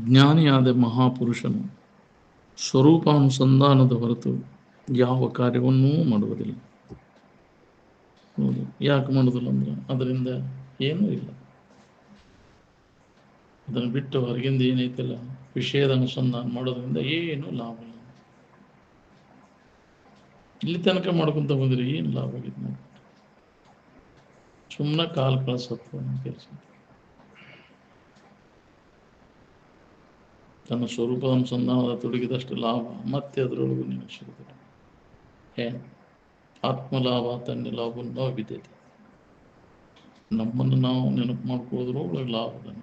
ಜ್ಞಾನಿಯಾದ ಮಹಾಪುರುಷನು ಸ್ವರೂಪಾನುಸಂಧಾನದ ಹೊರತು ಯಾವ ಕಾರ್ಯವನ್ನೂ ಮಾಡುವುದಿಲ್ಲ. ಹೌದು, ಯಾಕೆ ಮಾಡೋದಿಲ್ಲ ಅಂದ್ರೆ ಅದರಿಂದ ಏನೂ ಇಲ್ಲ. ಅದನ್ನು ಬಿಟ್ಟು ಹೊರಗಿಂದ ಏನೈತಿಲ್ಲ ವಿಷಯದ ಅನುಸಂಧಾನ ಮಾಡೋದ್ರಿಂದ ಏನು ಲಾಭ ಇಲ್ಲ. ಇಲ್ಲಿ ತನಕ ಮಾಡ್ಕೊಂತ ಬಂದ್ರೆ ಏನು ಲಾಭ ಆಗಿತ್ತು ನಾವು? ಸುಮ್ಮನೆ ಕಾಲು ಕಳಿಸತ್ತು ಕೆಲಸ. ತನ್ನ ಸ್ವರೂಪದ ಅನುಸಂಧಾನದ ತೊಡಗಿದಷ್ಟು ಲಾಭ ಮತ್ತೆ ಅದರೊಳಗೂ ನಿನಗೆ ಸಿಗುತ್ತದೆ. ಏನು ಆತ್ಮಲಾಭ ತನ್ನ ಲಾಭವನ್ನು ಬಿದ್ದೈತೆ. ನಮ್ಮನ್ನು ನಾವು ನೆನಪು ಮಾಡ್ಕೊಳ್ಳೋದ್ರೊಳಗೆ ಲಾಭ ಅದ.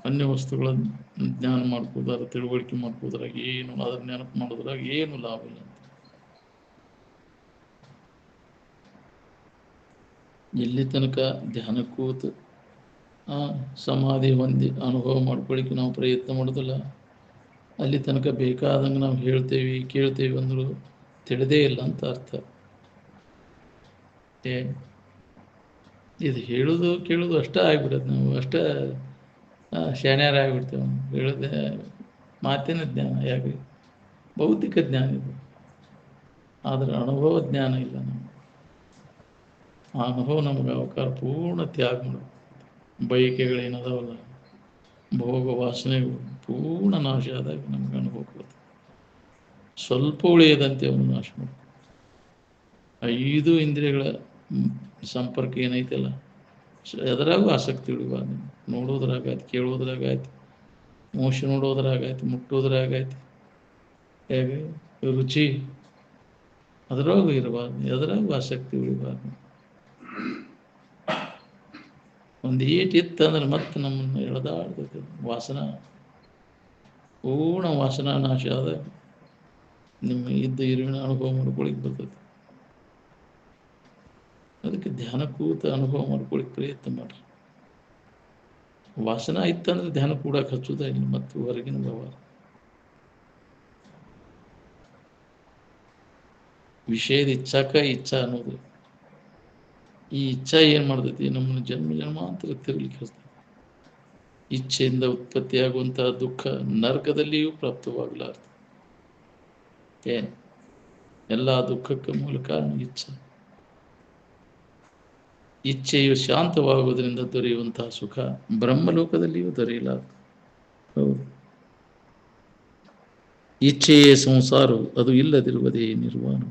ಅನ್ಯ ವಸ್ತುಗಳನ್ನು ಜ್ಞಾನ ಮಾಡ್ಕೋದಾರ, ತಿಳುವಳಿಕೆ ಮಾಡ್ಕೋದ್ರಾಗ ಏನು, ಅದ್ರ ನೆನಪು ಮಾಡೋದ್ರಾಗ ಏನು ಲಾಭ ಇಲ್ಲ ಅಂತ. ಎಲ್ಲಿ ತನಕ ಧ್ಯಾನ ಕೂತು ಸಮಾಧಿ ಹೊಂದಿ ಅನುಭವ ಮಾಡ್ಕೊಳ್ಳಿಕ್ಕೆ ನಾವು ಪ್ರಯತ್ನ ಮಾಡೋದಿಲ್ಲ, ಅಲ್ಲಿ ತನಕ ಬೇಕಾದಂಗೆ ನಾವು ಹೇಳ್ತೇವೆ ಕೇಳ್ತೇವೆ ಅಂದರೂ ತಿಳಿದೇ ಇಲ್ಲ ಅಂತ ಅರ್ಥ. ಇದು ಹೇಳೋದು ಕೇಳೋದು ಅಷ್ಟೇ ಆಗ್ಬಿಡತ್ತೆ. ನಾವು ಅಷ್ಟೇ ಶಾಣ್ಯಾರ ಆಗಿಬಿಡ್ತೇವೆ. ಹೇಳೋದೇ ಮಾತಿನ ಜ್ಞಾನ, ಯಾಕೆ ಭೌತಿಕ ಜ್ಞಾನ ಇದು, ಆದರೆ ಅನುಭವ ಜ್ಞಾನ ಇಲ್ಲ. ನಮಗೆ ಆ ಅನುಭವ ನಮಗೆ ಅವಕಾಶ ಪೂರ್ಣ ತ್ಯಾಗ ಮಾಡಬೇಕು. ಬಯಕೆಗಳೇನದಾವಲ್ಲ, ಭೋಗ ವಾಸನೆಗಳು ಪೂರ್ಣ ನಾಶ ಆದಾಗ ನಮಗೆ ಅನುಭವ ಕೊಡುತ್ತೆ. ಸ್ವಲ್ಪ ಉಳಿಯದಂತೆ ಅವನು ನಾಶ ಮಾಡಬೇಕು. 5 ಇಂದ್ರಿಯಗಳ ಸಂಪರ್ಕ ಏನೈತಲ್ಲ, ಎದರಾಗೂ ಆಸಕ್ತಿ ಉಳಿಬಾರ್ದು. ನೋಡೋದ್ರಾಗಾಯ್ತು, ಕೇಳೋದ್ರಾಗಾಯ್ತು, ಮೋಶ ನೋಡೋದ್ರಾಗಾಯ್ತು, ಮುಟ್ಟೋದ್ರಾಗಾಯ್ತು, ಹೇಗೆ ರುಚಿ ಅದರಾಗೂ ಇರಬಾರ್ದು, ಎದರಾಗೂ ಆಸಕ್ತಿ ಉಳಿಬಾರ್ದು. ಒಂದು ಇತ್ತು ಅಂದ್ರೆ ಮತ್ತೆ ನಮ್ಮನ್ನು ಎಳೆದಾಡ್ತೈತೆ. ವಾಸನ ಪೂರ್ಣ ವಾಸನಾ ನಾಶ ಆದಾಗ ನಿಮ್ಮ ಇದ್ದ ಇರುವಿನ ಅನುಭವ ಮಾಡ್ಕೊಳಿಕ್ಕೆ ಬರ್ತೈತೆ. ಅದಕ್ಕೆ ಧ್ಯಾನ ಕೂತ ಅನುಭವ ಮಾಡ್ಕೊಳಿಕ್ಕೆ ಪ್ರಯತ್ನ ಮಾಡ್ರಿ. ವಾಸನ ಇತ್ತಂದ್ರೆ ಧ್ಯಾನ ಕೂಡಕ್ಕೆ ಹಚ್ಚುದ ಇಲ್ಲ, ಮತ್ತು ಹೊರಗಿನ ವ್ಯವಹಾರ. ವಿಷಯದ ಇಚ್ಛಾ ಅನ್ನೋದು, ಈ ಇಚ್ಛಾ ಏನ್ ಮಾಡ್ತೈತಿ, ನಮ್ಮನ್ನು ಜನ್ಮ ಜನ್ಮಾಂತರ ತಿರ್ಲಿಕ್ಕೆ ಹಚ್ತೈತಿ. ಇಚ್ಛೆಯಿಂದ ಉತ್ಪತ್ತಿಯಾಗುವಂತಹ ದುಃಖ ನರಕದಲ್ಲಿಯೂ ಪ್ರಾಪ್ತವಾಗಲಾರ್ದು. ಎಲ್ಲ ದುಃಖಕ್ಕೆ ಮೂಲ ಕಾರಣ ಇಚ್ಛೆ. ಇಚ್ಛೆಯು ಶಾಂತವಾಗುವುದರಿಂದ ದೊರೆಯುವಂತಹ ಸುಖ ಬ್ರಹ್ಮಲೋಕದಲ್ಲಿಯೂ ದೊರೆಯಲಾರದು. ಹೌದು, ಇಚ್ಛೆಯೇ ಸಂಸಾರವು, ಅದು ಇಲ್ಲದಿರುವುದೇ ನಿರ್ವಾಣ.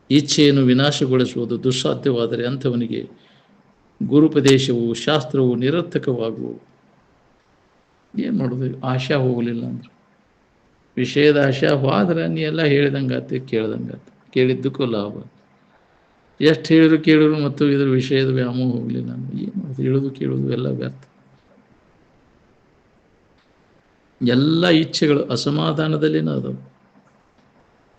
ಇಚ್ಛೆಯನ್ನು ವಿನಾಶಗೊಳಿಸುವುದು ದುಸ್ಸಾಧ್ಯವಾದರೆ ಅಂಥವನಿಗೆ ಗುರುಪದೇಶವು ಶಾಸ್ತ್ರವು ನಿರರ್ಥಕವಾಗುವು. ಏನು ಮಾಡೋದು? ಆಶಾ ಹೋಗಲಿಲ್ಲ ಅಂದ್ರೆ, ವಿಷಯದ ಆಶಾ ಹೋದ್ರೆ ನೀ ಎಲ್ಲ ಹೇಳಿದಂಗಾತೆ, ಕೇಳ್ದಂಗಾತೆ, ಕೇಳಿದ್ದಕ್ಕೂ ಲಾಭ. ಎಷ್ಟು ಕೇಳಿದ್ರು ಮತ್ತು ಇದ್ರ ವಿಷಯದ ವ್ಯಾಮೋಹ ಹೋಗಲಿಲ್ಲ ಅಂದ್ರೆ ಏನು ಮಾಡೋದು? ಹೇಳೋದು ಕೇಳೋದು ಎಲ್ಲ ವ್ಯರ್ಥ. ಎಲ್ಲ ಇಚ್ಛೆಗಳು ಅಸಮಾಧಾನದಲ್ಲಿನ ಅದಾವ.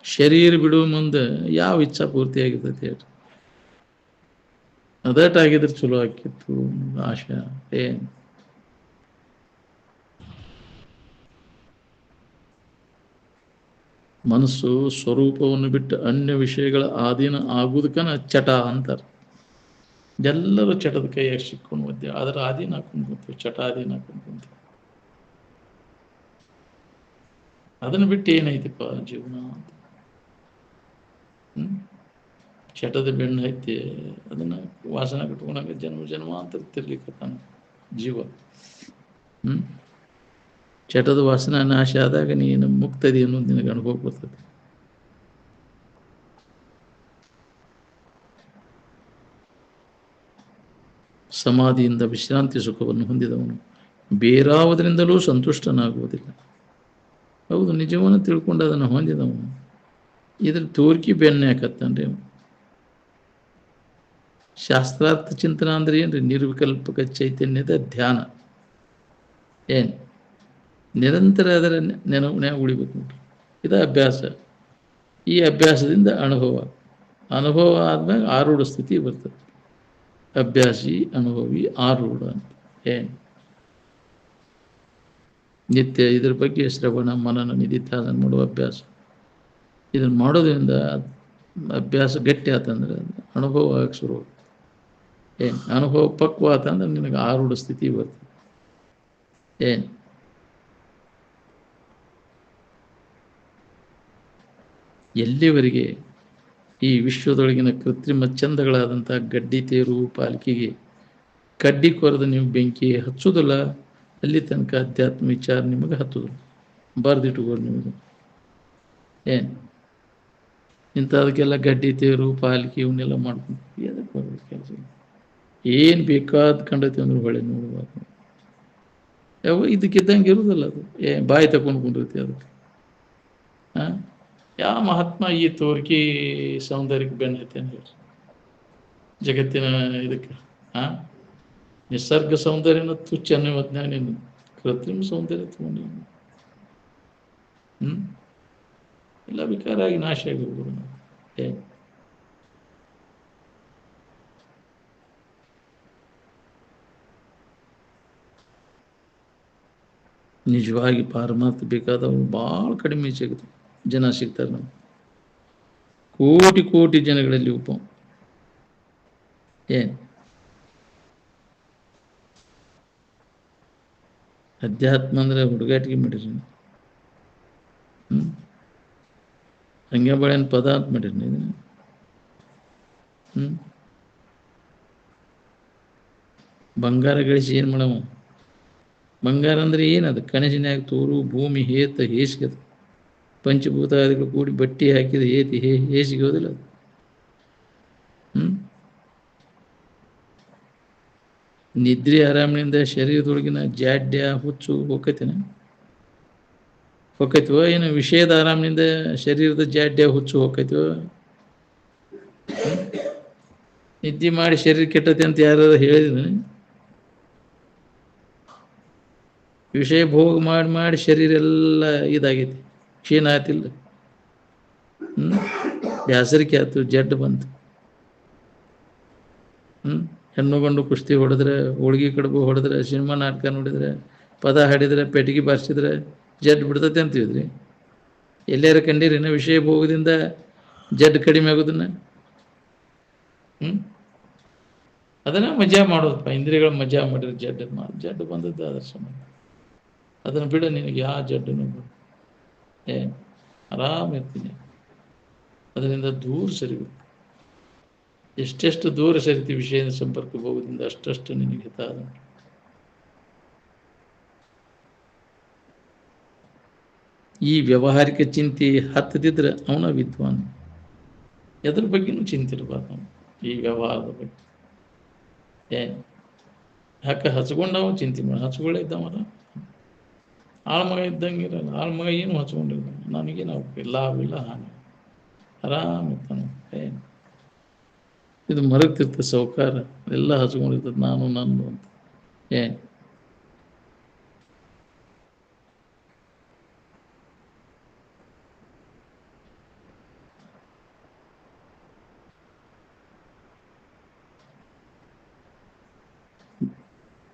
ಶರೀರ ಬಿಡುವ ಮುಂದೆ ಯಾವ ಇಚ್ಛಾ ಪೂರ್ತಿ ಆಗಿರ್ತೈತಿ ಹೇಳ್ರಿ? ಅದಟ್ಟಾಗಿದ್ರೆ ಚಲೋ ಆಕಿತ್ತು ಆಶಾ. ಮನಸ್ಸು ಸ್ವರೂಪವನ್ನು ಬಿಟ್ಟು ಅನ್ಯ ವಿಷಯಗಳ ಆಧೀನ ಆಗುವುದಕ್ಕನ ಚಟ ಅಂತಾರೆ. ಎಲ್ಲರೂ ಚಟದ ಕೈಯಾಗಿ ಸಿಕ್ಕೊಂಡು ಹೋಗ್ತೇವೆ, ಅದರ ಆಧೀನ ಹಾಕೊಂಡು ಕುಂತೀವಿ, ಚಟ ಆಧೀನ ಹಾಕೊಂಡು ಕುಂತೀವಿ. ಅದನ್ನು ಬಿಟ್ಟು ಏನೈತಿಪ್ಪ ಜೀವನ ಅಂತ. ಚಟದ ಬೆನ್ನು ಐತಿ, ಅದನ್ನ ವಾಸನ ಕಟ್ಕೊಂಡಾಗ ಜನ್ಮ ಜನ್ಮಾಂತರ ತಿರ್ಲಿಕ್ಕತ್ತಾನ ಜೀವ. ಚಟದ ವಾಸನ ನಾಶ ಆದಾಗ ನೀನು ಮುಕ್ತದಿ ಅನ್ನೋದು ನಿನಗೆ ಅನುಭವ ಬರ್ತದೆ. ಸಮಾಧಿಯಿಂದ ವಿಶ್ರಾಂತಿ ಸುಖವನ್ನು ಹೊಂದಿದವನು ಬೇರಾವುದರಿಂದಲೂ ಸಂತುಷ್ಟನಾಗುವುದಿಲ್ಲ. ಹೌದು, ನಿಜವನ್ನು ತಿಳ್ಕೊಂಡು ಅದನ್ನು ಹೊಂದಿದವನು ಇದ್ರ ತೋರ್ಕಿ ಬೆನ್ನ ಯಾಕತ್ತನ್ರಿ ಅವನು. ಶಾಸ್ತ್ರಾರ್ಥ ಚಿಂತನ ಅಂದ್ರೆ ಏನ್ರಿ? ನಿರ್ವಿಕಲ್ಪಕ ಚೈತನ್ಯದ ಧ್ಯಾನ. ನಿರಂತರ ಅದರ ನೆನಪನ್ಯಾಗ ಉಳಿಬೇಕು ನೋಡ್ರಿ. ಇದು ಅಭ್ಯಾಸ. ಈ ಅಭ್ಯಾಸದಿಂದ ಅನುಭವ ಆದ್ಮೇಲೆ ಆರೂಢ ಸ್ಥಿತಿ ಬರ್ತದೆ. ಅಭ್ಯಾಸಿ, ಅನುಭವಿ, ಆರೂಢ ಅಂತ. ನಿತ್ಯ ಇದ್ರ ಬಗ್ಗೆ ಶ್ರವಣ ಮನನ ನಿಧಿಧ್ಯಾಸನ ಮಾಡುವ ಅಭ್ಯಾಸ. ಇದನ್ನು ಮಾಡೋದ್ರಿಂದ ಅಭ್ಯಾಸ ಗಟ್ಟಿ ಆತಂದ್ರೆ ಅನುಭವ ಆಗಕ್ಕೆ ಶುರು. ಏನು ಅನುಭವ ಪಕ್ವ ಆತಂದ್ರೆ ನಿನಗೆ ಆರೂಢ ಸ್ಥಿತಿ ಬರ್ತದೆ. ಏನು ಎಲ್ಲಿವರೆಗೆ ಈ ವಿಶ್ವದೊಳಗಿನ ಕೃತ್ರಿಮ ಚಂದಗಳಾದಂಥ ಗಡ್ಡಿ ತೇರು ಪಾಲಿಕೆಗೆ ಕಡ್ಡಿ ಕೊರೆದು ನೀವು ಬೆಂಕಿ ಹಚ್ಚೋದಿಲ್ಲ, ಅಲ್ಲಿ ತನಕ ಅಧ್ಯಾತ್ಮ ವಿಚಾರ ನಿಮಗೆ ಹತ್ತೋದು. ಬರ್ದಿಟ್ಟುಕೋರು ನಿಮಗೆ. ಏನು ಇಂಥದಕ್ಕೆಲ್ಲ ಗಡ್ಡಿ ತೇರು ಪಾಲಿಕೆ ಇವನ್ನೆಲ್ಲ ಮಾಡ್ಕೊಂಡು ಎದಕ್ಕೆ ಬರ್ಬೇಕು ಕೆಲಸ? ಏನು ಬೇಕಾದ ಕಂಡೈತಿ ಅಂದ್ರೆ ಹೊಳೆ ನೋಡ್ಬಾರ್ದು. ಯಾವ ಇದಕ್ಕಿದ್ದಂಗೆ ಇರೋದಲ್ಲ ಅದು. ಬಾಯಿ ತಗೊಂಡು ಕುಂಡಿರ್ತಿ ಅದಕ್ಕೆ. ಹಾಂ, ಯಾವ ಮಹಾತ್ಮ ಈ ತೋರಿಕೆ ಸೌಂದರ್ಯಕ್ಕೆ ಬೆನ್ನೈತೆ ಅಂತ ಹೇಳಿ ಜಗತ್ತಿನ ಇದಕ್ಕೆ? ಹಾಂ, ನಿಸರ್ಗ ಸೌಂದರ್ಯನ ತುಚ್ಛ ಅನ್ನೋ ನೀನು ಕೃತ್ರಿಮ ಸೌಂದರ್ಯ ತಗೊಂಡು ಎಲ್ಲ ವಿಕಾರ ಆಗಿ ನಾಶ ಆಗಿ ಹೋಗೋದು ನಾವು. ನಿಜವಾಗಿ ಪಾರಮಾರ್ಥ ಬೇಕಾದವರು ಭಾಳ ಕಡಿಮೆ ಸಿಗುತ್ತೆ, ಜನ ಸಿಗ್ತಾರೆ ನಮ್ಗೆ. ಕೋಟಿ ಕೋಟಿ ಜನಗಳಲ್ಲಿ ಒಬ್ಬ. ಏನು ಅಧ್ಯಾತ್ಮ ಅಂದರೆ ಹುಡುಗಾಟಿಗೆ ಮಾಡಿರಿ. ಹಂಗೆ ಬಳೆನ ಪದಾರ್ಥ ಮಾಡಿರಿ ಇದನ್ನು. ಬಂಗಾರ ಗಳಿಸಿ ಏನು ಮಾಡವ? ಬಂಗಾರ ಅಂದರೆ ಏನದು? ಕನಸಿನ್ಯಾಗ ತೋರು ಭೂಮಿ ಹೇತ ಹೇಸಿಗದು. ಪಂಚಭೂತಾದಿಗಳು ಕೂಡಿ ಬಟ್ಟಿ ಹಾಕಿದ ಏತಿ ಹೇಸಿಗೆ ಹೋದಿಲ್ಲ ಅದು. ನಿದ್ರೆ ಆರಾಮಿನಿಂದ ಶರೀರದೊಳಗಿನ ಜಾಡ್ಯ ಹುಚ್ಚು ಹೋಗತೇನೆ ಹೋಗೈತಿವ? ಏನು ವಿಷಯದ ಆರಾಮಿನಿಂದ ಶರೀರದ ಜಾಡ್ಯ ಹುಚ್ಚು ಹೋಗೈತಿವ? ನಿದ್ದೆ ಮಾಡಿ ಶರೀರ ಕೆಟ್ಟತೆ ಅಂತ ಯಾರು ಹೇಳಿದ್ರೆ? ವಿಷಯ ಭೋಗ ಮಾಡಿ ಮಾಡಿ ಶರೀರ ಎಲ್ಲ ಇದಾಗೈತಿ, ಕ್ಷೀಣ ಆಯ್ತಿಲ್ಲ. ಬ್ಯಾಸರಿಕೆ ಆಯ್ತು, ಜಡ್ಡು ಬಂತು. ಹೆಣ್ಣು ಗಂಡು ಕುಸ್ತಿ ಹೊಡೆದ್ರೆ, ಹೋಳ್ಗಿ ಕಡುಬು ಹೊಡೆದ್ರೆ, ಸಿನಿಮಾ ನಾಟಕ ನೋಡಿದ್ರೆ, ಪದ ಹಾಡಿದ್ರೆ, ಪೆಟ್ಟಿಗೆ ಬಾರಿಸಿದ್ರೆ ಜಡ್ ಬಿಡ್ತತೆ ಅಂತಿದ್ರಿ. ಎಲ್ಲಾರ ಕಂಡಿರಿನ ವಿಷಯ ಭೋಗದಿಂದ ಜಡ್ ಕಡಿಮೆ ಆಗೋದನ್ನ? ಅದನ್ನ ಮಜಾ ಮಾಡೋದಪ್ಪ, ಇಂದ್ರಿಯಗಳ ಮಜಾ ಮಾಡಿದ್ರೆ ಜಡ್ಡು ಬಂದದ್ದು ಅದರ ಸಂಬಂಧ. ಅದನ್ನು ಬಿಡ, ನಿನಗೆ ಯಾವ ಜಡ್ಡನ್ನು ಬಿಡು. ಆರಾಮಿರ್ತೀನಿ. ಅದರಿಂದ ದೂರ ಸರಿಬೇಕು. ಎಷ್ಟೆಷ್ಟು ದೂರ ಸರಿತಿ ವಿಷಯದ ಸಂಪರ್ಕ ಹೋಗೋದ್ರಿಂದ ಅಷ್ಟಷ್ಟು ನಿನಗೆ ಹಿತ. ಈ ವ್ಯಾವಹಾರಿಕ ಚಿಂತೆ ಹತ್ತದಿದ್ರೆ ಅವನ ವಿದ್ವಾನ್. ಎದ್ರ ಬಗ್ಗೆನೂ ಚಿಂತೆ ಇರಬಾರ್ದು ಅವನು, ಈ ವ್ಯವಹಾರದ ಬಗ್ಗೆ. ಯಾಕೆ ಹಚ್ಕೊಂಡವ ಚಿಂತೆ ಮಾಡ? ಹಚ್ಕೊಳ್ಳೇ ಇದ್ದವನ ಆಳ್ಮಗ ಇದ್ದಂಗೆ ಇರಲ್ಲ. ಆಳ್ಮಗ ಏನು ಹಚ್ಕೊಂಡಿಲ್ಲ, ನನಗೇನು ಲಾಭ ಇಲ್ಲ, ಹಾನಿ, ಆರಾಮಿರ್ತಾನೆ. ಇದು ಮರಗ್ತಿರ್ತದೆ ಸೌಕಾರ, ಎಲ್ಲ ಹಚ್ಕೊಂಡಿರ್ತದೆ ನಾನು ನಂದು ಅಂತ.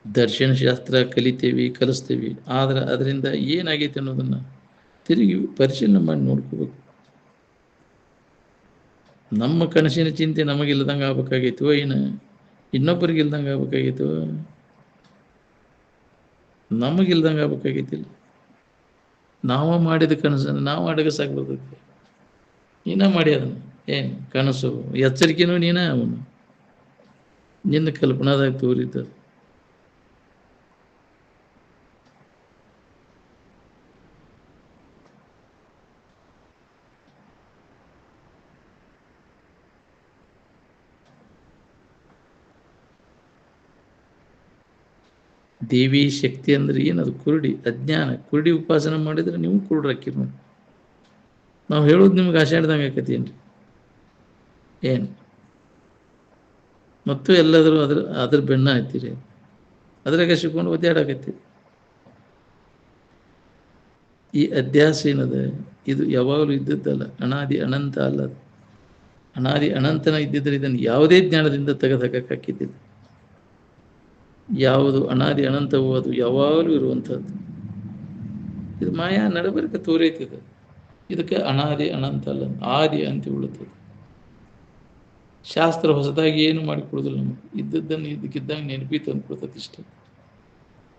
ದರ್ಶನಶಾಸ್ತ್ರ ಕಲಿತೇವಿ, ಕಲಿಸ್ತೇವಿ, ಆದ್ರೆ ಅದರಿಂದ ಏನಾಗೈತೆ ಅನ್ನೋದನ್ನು ತಿರುಗಿ ಪರಿಶೀಲನೆ ಮಾಡಿ ನೋಡ್ಕೋಬೇಕು. ನಮ್ಮ ಕನಸಿನ ಚಿಂತೆ ನಮಗಿಲ್ದಂಗೆ ಆಗ್ಬೇಕಾಗೈತೋ, ಏನು ಇನ್ನೊಬ್ಬರಿಗೆ ಇಲ್ದಂಗೆ ಆಗ್ಬೇಕಾಗೈತೋ? ನಮಗಿಲ್ದಂಗೆ ಆಗ್ಬೇಕಾಗೈತಿಲ್ಲ. ನಾವು ಮಾಡಿದ ಕನಸನ್ನು ನಾವು ಅಡಗಸಾಗಿ ಬರ್ತೈತಿ. ನೀನ ಮಾಡಿ ಅದನ್ನು. ಕನಸು ಎಚ್ಚರಿಕೆನೂ ನೀನ, ಅವನು ನಿನ್ನ ಕಲ್ಪನಾದಾಗ ತೋರಿದ್ದ. ದೇವಿ ಶಕ್ತಿ ಅಂದ್ರೆ ಏನದು? ಕುರುಡಿ, ಅಜ್ಞಾನ. ಕುರುಡಿ ಉಪಾಸನೆ ಮಾಡಿದ್ರೆ ನೀವು ಕುರುಡ್ರಾಕಿರಿ ನೋಡಿ. ನಾವು ಹೇಳೋದು ನಿಮ್ಗೆ ಆಷಾಢದಂಗೆ ಆಕತಿ ಏನು? ಮತ್ತು ಎಲ್ಲಾದರೂ ಅದ್ರ ಬೆನ್ನ ಹತ್ತೀರಿ, ಅದ್ರಾಗ ಸಿಕ್ಕೊಂಡು ಒದ್ದಾಡಕತ್ತೀರಿ. ಈ ಅಧ್ಯಾಸ ಏನದ? ಇದು ಯಾವಾಗಲೂ ಇದ್ದದ್ದಲ್ಲ, ಅನಾದಿ ಅನಂತ ಅಲ್ಲ. ಅನಾದಿ ಅನಂತನ ಇದ್ದಿದ್ರೆ ಇದನ್ನು ಯಾವುದೇ ಜ್ಞಾನದಿಂದ ತೆಗೆದುಹಾಕಿದ್ದಿಲ್ಲ. ಯಾವುದು ಅನಾದಿ ಅನಂತವೋ ಅದು ಯಾವಾಗಲೂ ಇರುವಂಥದ್ದು. ಇದು ಮಾಯಾ ನಡಬರ್ಕ ತೋರೈತಿದೆ. ಇದಕ್ಕೆ ಅನಾದಿ ಅನಂತ ಅಲ್ಲ, ಆದಿ ಅಂತ್ಯ ಉಳುತ್ತದೆ. ಶಾಸ್ತ್ರ ಹೊಸದಾಗಿ ಏನು ಮಾಡಿಕೊಡೋದಿಲ್ಲ ನಮಗೆ. ಇದ್ದದ್ದನ್ನು ಇದ್ದಕ್ಕಿದ್ದಂಗೆ ನೆನಪಿ ತಂದು ಕೊಡ್ತದೆ ಇಷ್ಟೇ.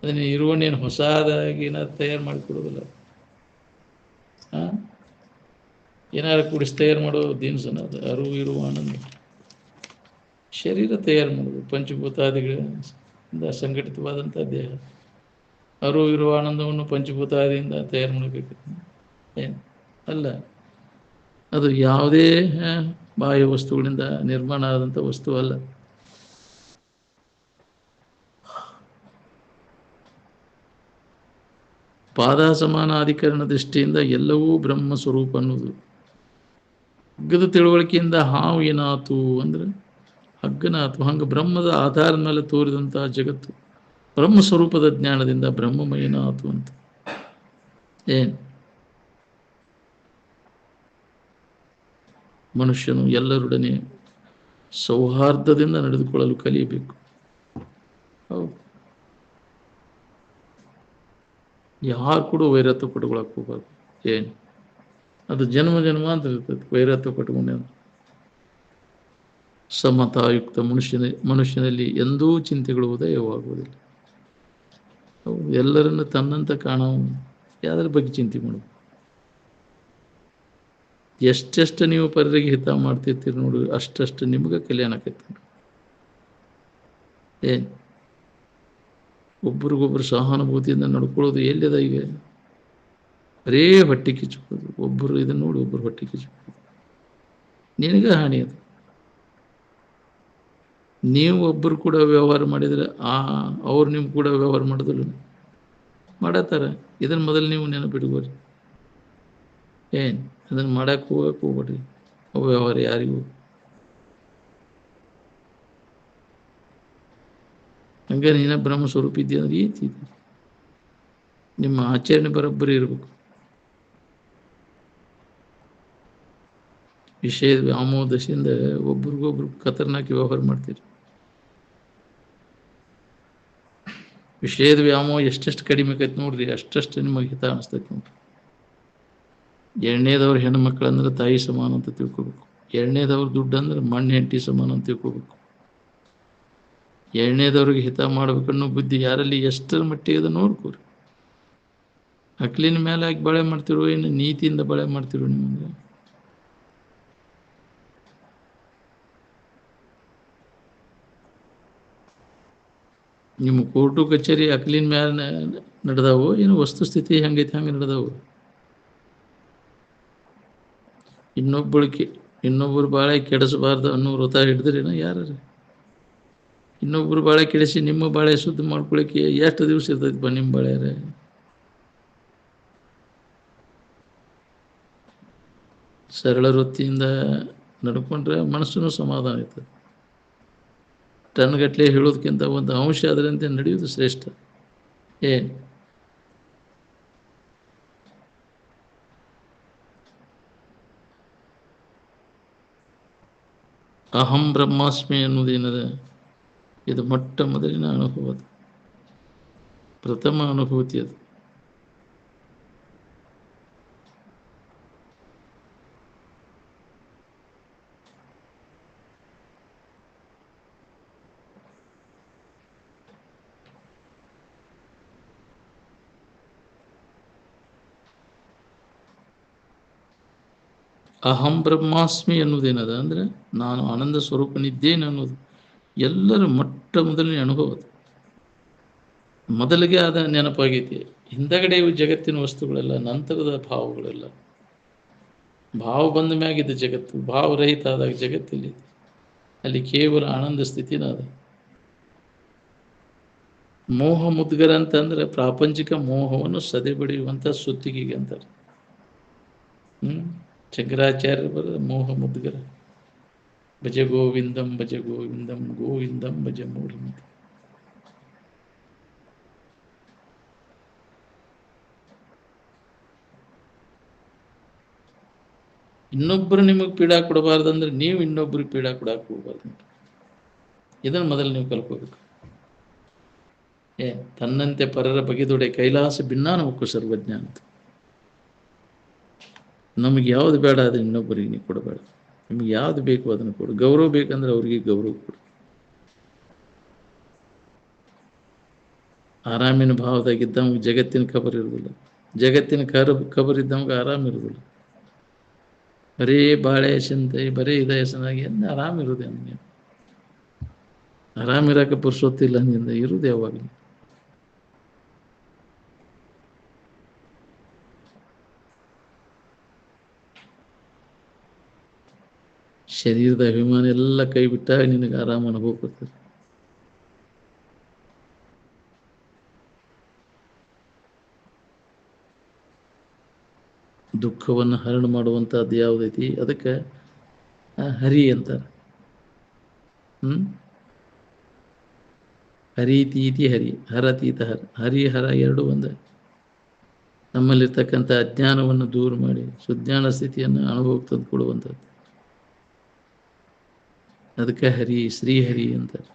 ಅದನ್ನು ಇರುವನ್ನೇನು ಹೊಸದಾಗಿ ಏನಾದ್ರು ತಯಾರು ಮಾಡಿಕೊಡೋದಿಲ್ಲ. ಏನಾದ್ರು ಕೂಡಿಸಿ ತಯಾರು ಮಾಡೋ ದಿನಸನ ಅದು ಅರಿವು ಇರುವ ಆನಂದ. ಶರೀರ ತಯಾರು ಮಾಡೋದು ಪಂಚಭೂತಾದಿಗಳಿಂದ ಸಂಘಟಿತವಾದಂಥ ದೇಹ. ಅರಿವು ಇರುವ ಆನಂದವನ್ನು ಪಂಚಭೂತಾದಿಯಿಂದ ತಯಾರು ಮಾಡಬೇಕು ಏನು ಅಲ್ಲ. ಅದು ಯಾವುದೇ ಬಾಹ್ಯ ವಸ್ತುಗಳಿಂದ ನಿರ್ಮಾಣ ಆದಂಥ ವಸ್ತು ಅಲ್ಲ. ಪಾದ ಸಮಾನ ಅಧಿಕರಣ ದೃಷ್ಟಿಯಿಂದ ಎಲ್ಲವೂ ಬ್ರಹ್ಮ ಸ್ವರೂಪ ಅನ್ನೋದು. ಹಗ್ಗದ ತಿಳುವಳಿಕೆಯಿಂದ ಹಾವು ಏನಾತು ಅಂದ್ರೆ ಹಗ್ಗನಾತು. ಹಂಗೆ ಬ್ರಹ್ಮದ ಆಧಾರದ ಮೇಲೆ ತೋರಿದಂತಹ ಜಗತ್ತು ಬ್ರಹ್ಮ ಸ್ವರೂಪದ ಜ್ಞಾನದಿಂದ ಬ್ರಹ್ಮಮಯನಾತು ಅಂತ. ಏನು ಮನುಷ್ಯನು ಎಲ್ಲರೊಡನೆ ಸೌಹಾರ್ದದಿಂದ ನಡೆದುಕೊಳ್ಳಲು ಕಲಿಯಬೇಕು. ಹೌದು, ಯಾರು ಕೂಡ ವೈರತ್ವ ಪಟ್ಕೊಳಕ್ಕೆ ಹೋಗ್ಬಾರ್ದು. ಏನು ಅದು ಜನ್ಮ ಜನ್ಮಾಂತರ ಇರ್ತದೆ ವೈರತ್ವ ಪಟ್ಕೊಂಡೆ. ಸಮತಾಯುಕ್ತ ಮನುಷ್ಯನಲ್ಲಿ ಎಂದೂ ಚಿಂತೆಗಳು ಉದಯವಾಗುವುದಿಲ್ಲ. ಎಲ್ಲರನ್ನು ತನ್ನಂತ ಕಾಣೋ ಯಾವ್ದ್ರ ಬಗ್ಗೆ ಚಿಂತೆ ಮಾಡೋದು. ಎಷ್ಟೆಷ್ಟು ನೀವು ಪರರಿಗೆ ಹಿತ ಮಾಡ್ತಿರ್ತೀರಿ ನೋಡಿ, ಅಷ್ಟಷ್ಟು ನಿಮ್ಗೆ ಕಲ್ಯಾಣ ಆಕೈತಿ. ಏನು ಒಬ್ರಿಗೊಬ್ರು ಸಹಾನುಭೂತಿಯಿಂದ ನಡ್ಕೊಳ್ಳೋದು ಎಲ್ಲಿದೆ ಈಗ? ಬರೇ ಹೊಟ್ಟೆ ಕಿಚ್ಚುಕೊಳ್ಳೋದು. ಒಬ್ಬರು ಇದನ್ನು ನೋಡಿ ಒಬ್ಬರು ಹೊಟ್ಟೆ ಕಿಚ್ಚುಕೊಳ್ಳೋದು. ನಿನಗೆ ಹಾನಿ ಅದು. ನೀವು ಒಬ್ಬರು ಕೂಡ ವ್ಯವಹಾರ ಮಾಡಿದರೆ ಅವ್ರು ನಿಮ್ಗೆ ಕೂಡ ವ್ಯವಹಾರ ಮಾಡೋದಿಲ್ಲ, ಮಾಡತ್ತಾರೆ. ಇದನ್ನು ಮೊದಲು ನೀವು ನೆನಪಿಟ್ಕೋರಿ. ಏನು ಅದನ್ನು ಮಾಡಕ್ಕೆ ಹೋಗ್ಬೇಡ್ರಿ. ವ್ಯವಹಾರ ಯಾರಿಗೂ ಹಂಗೆ ನೀನ ಬ್ರಹ್ಮ ಸ್ವರೂಪ ಇದ್ದೀಯ ಅಂದ್ರೆ ಈತಿ ನಿಮ್ಮ ಆಚರಣೆ ಬರೋಬ್ಬರಿ ಇರಬೇಕು. ವಿಷಯದ ವ್ಯಾಮೋದಶೆಯಿಂದ ಒಬ್ರಿಗೊಬ್ರು ಖತರ್ನಾಕಿ ವ್ಯವಹಾರ ಮಾಡ್ತೀರಿ. ವಿಷಯದ ವ್ಯಾಮೋಹ ಎಷ್ಟೆಷ್ಟು ಕಡಿಮೆ ಆಕೈತೆ ನೋಡ್ರಿ, ಅಷ್ಟಷ್ಟು ನಿಮಗೆ ಹಿತ ಅನಿಸ್ತೈತೆ ನೋಡ್ರಿ. ಎರಡನೇದವ್ರು ಹೆಣ್ಣು ಮಕ್ಕಳು ಅಂದ್ರೆ ತಾಯಿ ಸಮಾನ ಅಂತ ತಿಳ್ಕೊಬೇಕು. ಎರಡನೇದವ್ರು ದುಡ್ಡು ಅಂದ್ರೆ ಮಣ್ಣು ಹೆಂಡತಿ ಸಮಾನ ಅಂತ ತಿಳ್ಕೊಬೇಕು. ಎರಡನೇದವ್ರಿಗೆ ಹಿತ ಮಾಡ್ಬೇಕನ್ನೋ ಬುದ್ಧಿ ಯಾರಲ್ಲಿ ಎಷ್ಟರ ಮಟ್ಟಿಗೆ ಅದ ನೋಡ್ಕೋರಿ. ಅಕ್ಲಿನ ಮೇಲೆ ಹಾಕಿ ಬಳೆ ಮಾಡ್ತಿರೋ ಏನು ನೀತಿಯಿಂದ ಬಳೆ ಮಾಡ್ತಿರೋ ನಿಮಗೆ? ನಿಮ್ಮ ಕೋರ್ಟು ಕಚೇರಿ ಅಕ್ಲಿನ ಮೇಲೆ ನಡೆದಾವು ಏನು ವಸ್ತುಸ್ಥಿತಿ ಹೆಂಗೈತೆ ಹಂಗೆ ನಡೆದಾವು. ಇನ್ನೊಬ್ಬರು ಬಾಳೆ ಕೆಡಿಸಬಾರ್ದು ಅನ್ನೋ ವ್ರತ ಹಿಡಿದ್ರೇನ ಯಾರು? ಇನ್ನೊಬ್ರು ಬಾಳೆ ಕೆಡಿಸಿ ನಿಮ್ಮ ಬಾಳೆ ಶುದ್ಧ ಮಾಡ್ಕೊಳಕ್ಕೆ ಎಷ್ಟು ದಿವಸ ಇರ್ತೈತಿ ನಿಮ್ಮ ಬಾಳೆ? ಸರಳ ವೃತ್ತಿಯಿಂದ ನಡ್ಕೊಂಡ್ರೆ ಮನಸ್ಸು ಸಮಾಧಾನ ಇರ್ತದೆ. ಟನ್ಗಟ್ಲೆ ಹೇಳೋದಕ್ಕಿಂತ ಒಂದು ಅಂಶ ಅದರಂತೆ ನಡೆಯುವುದು ಶ್ರೇಷ್ಠ. ಏನು ಅಹಂ ಬ್ರಹ್ಮಾಸ್ಮಿ ಅನ್ನೋದೇನದ, ಇದು ಮೊಟ್ಟ ಮೊದಲಿನ ಅನುಭವ, ಅದು ಪ್ರಥಮ ಅನುಭೂತಿ. ಅದು ಅಹಂ ಬ್ರಹ್ಮಾಸ್ಮಿ ಅನ್ನೋದೇನದ ಅಂದ್ರೆ ನಾನು ಆನಂದ ಸ್ವರೂಪನಿದ್ದೇನೆ ಅನ್ನೋದು ಎಲ್ಲರ ಮೊಟ್ಟ ಮೊದಲನೇ ಅನುಭವ. ಅದು ಮೊದಲಿಗೆ ಆದ ನೆನಪಾಗೈತಿ. ಹಿಂದಗಡೆ ಇವು ಜಗತ್ತಿನ ವಸ್ತುಗಳೆಲ್ಲ ನಂತರದ ಭಾವಗಳೆಲ್ಲ. ಭಾವ ಬಂದ ಮ್ಯಾಗಿದ್ದ ಜಗತ್ತು, ಭಾವರಹಿತ ಆದಾಗ ಜಗತ್ತಿಲ್ಲಿ ಅಲ್ಲಿ ಕೇವಲ ಆನಂದ ಸ್ಥಿತಿನ ಅದ. ಮೋಹ ಮುದ್ಗರ ಅಂತಂದ್ರೆ ಪ್ರಾಪಂಚಿಕ ಮೋಹವನ್ನು ಸದೆಬಡಿಯುವಂಥ ಸುತ್ತಿಗೆಗೆ ಅಂತಾರೆ. ಶಂಕರಾಚಾರ್ಯರು ಬರೆದ ಮೋಹ ಮುದ್ಗರ. ಭಜ ಗೋವಿಂದಂ ಭಜ ಗೋವಿಂದಂ ಗೋವಿಂದಂ ಭಜ ಮೂಢಮತಿ. ಇನ್ನೊಬ್ಬರು ನಿಮಗೆ ಪೀಡಾ ಕೊಡಬಾರ್ದಂದ್ರೆ ನೀವು ಇನ್ನೊಬ್ಬರಿಗೆ ಪೀಡಾ ಕೊಡಕ್ಕೆ ಹೋಗ್ಬಾರ್ದು. ಇದನ್ನು ಮೊದಲು ನೀವು ಕಲ್ಕೋಬೇಕು. ತನ್ನಂತೆ ಪರರ ಬಗೆದೊಡೆ ಕೈಲಾಸ ಭಿನ್ನಾನವಕ್ಕೂ ಸರ್ವಜ್ಞ ಅಂತ. ನಮಗೆ ಯಾವುದು ಬೇಡ ಅದು ಇನ್ನೊಬ್ಬರಿಗೆ ನೀವು ಕೊಡಬೇಡ. ನಿಮ್ಗೆ ಯಾವ್ದು ಬೇಕು ಅದನ್ನು ಕೊಡು. ಗೌರವ ಬೇಕಂದ್ರೆ ಅವ್ರಿಗೆ ಗೌರವ ಕೊಡು. ಆರಾಮಿನ ಭಾವದಾಗಿದ್ದವಾಗ ಜಗತ್ತಿನ ಖಬರ್ ಇರುವುದಿಲ್ಲ. ಜಗತ್ತಿನ ಖಬರ್ ಇದ್ದವಾಗ ಆರಾಮ ಇರುವುದಿಲ್ಲ. ಬರೀ ಬಾಳೆ ಚಿಂತೆ, ಬರೀ ಇದೇ ಹೆಸನಾಗಿ ಎಂದ ಆರಾಮ ಇರುವುದೇ. ನೀನು ಆರಾಮಿರಕ್ಕೆ ಪುರುಸೊತ್ತಿಲ್ಲ ನಿಂದ ಇರುವುದು ಯಾವಾಗ. ಶರೀರದ ಅಭಿಮಾನ ಎಲ್ಲ ಕೈ ಬಿಟ್ಟಾಗ ನಿನಗೆ ಆರಾಮ ಅನುಭವ ಬರ್ತದೆ. ದುಃಖವನ್ನು ಹರಣ ಮಾಡುವಂಥದ್ದು ಯಾವುದೈತಿ ಅದಕ್ಕೆ ಹರಿ ಅಂತಾರೆ. ಹರಿತೀತಿ ಹರಿ, ಹರತೀತ ಹರ, ಹರಿಹರ ಎರಡು ಒಂದೇ. ನಮ್ಮಲ್ಲಿರ್ತಕ್ಕಂಥ ಅಜ್ಞಾನವನ್ನು ದೂರ ಮಾಡಿ ಸುಜ್ಞಾನ ಸ್ಥಿತಿಯನ್ನು ಅನುಭವಕ್ಕೆ ತಂದು ಕೊಡುವಂಥದ್ದು. ಅದಕ್ಕೆ ಹರಿ, ಶ್ರೀಹರಿ ಅಂತಾರೆ.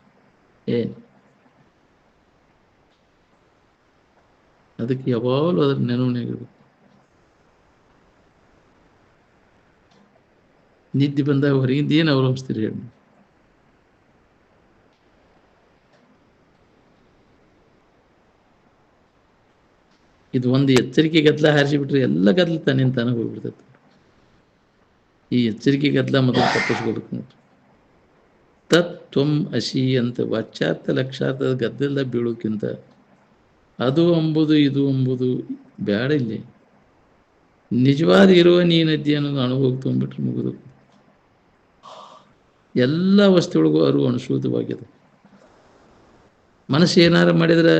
ಅದಕ್ಕೆ ಯಾವಾಗಲೂ ಅದರ ನೆನವನಾಗಿರ್ಬೇಕು. ನಿದ್ದೆ ಬಂದಾಗ ಹೊರಗಿಂದ ಏನು ಅವಲಂಬಿಸ್ತೀರಿ ಹೇಳಿ. ಇದು ಒಂದು ಎಚ್ಚರಿಕೆ ಗದ್ದಲ ಹಾರಿಸಿಬಿಟ್ರೆ ಎಲ್ಲ ಗದ್ದಲ ತನ್ನಿಂದ ತಾನೇ ಹೋಗ್ಬಿಡ್ತೈತೆ. ಈ ಎಚ್ಚರಿಕೆ ಗದ್ದಲ ಮೊದಲು ತಪ್ಪಿಸ್ಕೊಬೇಕು ನೋಡ್ರಿ. ತತ್ವಂ ಅಸಿ ಅಂತ ವಾಚ್ಯಾರ್ಥ ಲಕ್ಷಾರ್ಥದ ಗದ್ದಲ ಬೀಳೋಕ್ಕಿಂತ ಅದು ಅಂಬುದು ಇದು ಅಂಬುದು ಬೇಡ. ಇಲ್ಲಿ ನಿಜವಾದ ಇರುವ ನೀನದ್ದಿ ಅನ್ನೋದು ಅನುಭವ ತೊಗೊಂಡ್ಬಿಟ್ರೆ ಮುಗಿದು. ಎಲ್ಲ ವಸ್ತುಗಳಿಗೂ ಅರಿವು ಅನುಸೂತವಾಗಿದೆ. ಮನಸ್ಸು ಏನಾರು ಮಾಡಿದ್ರೆ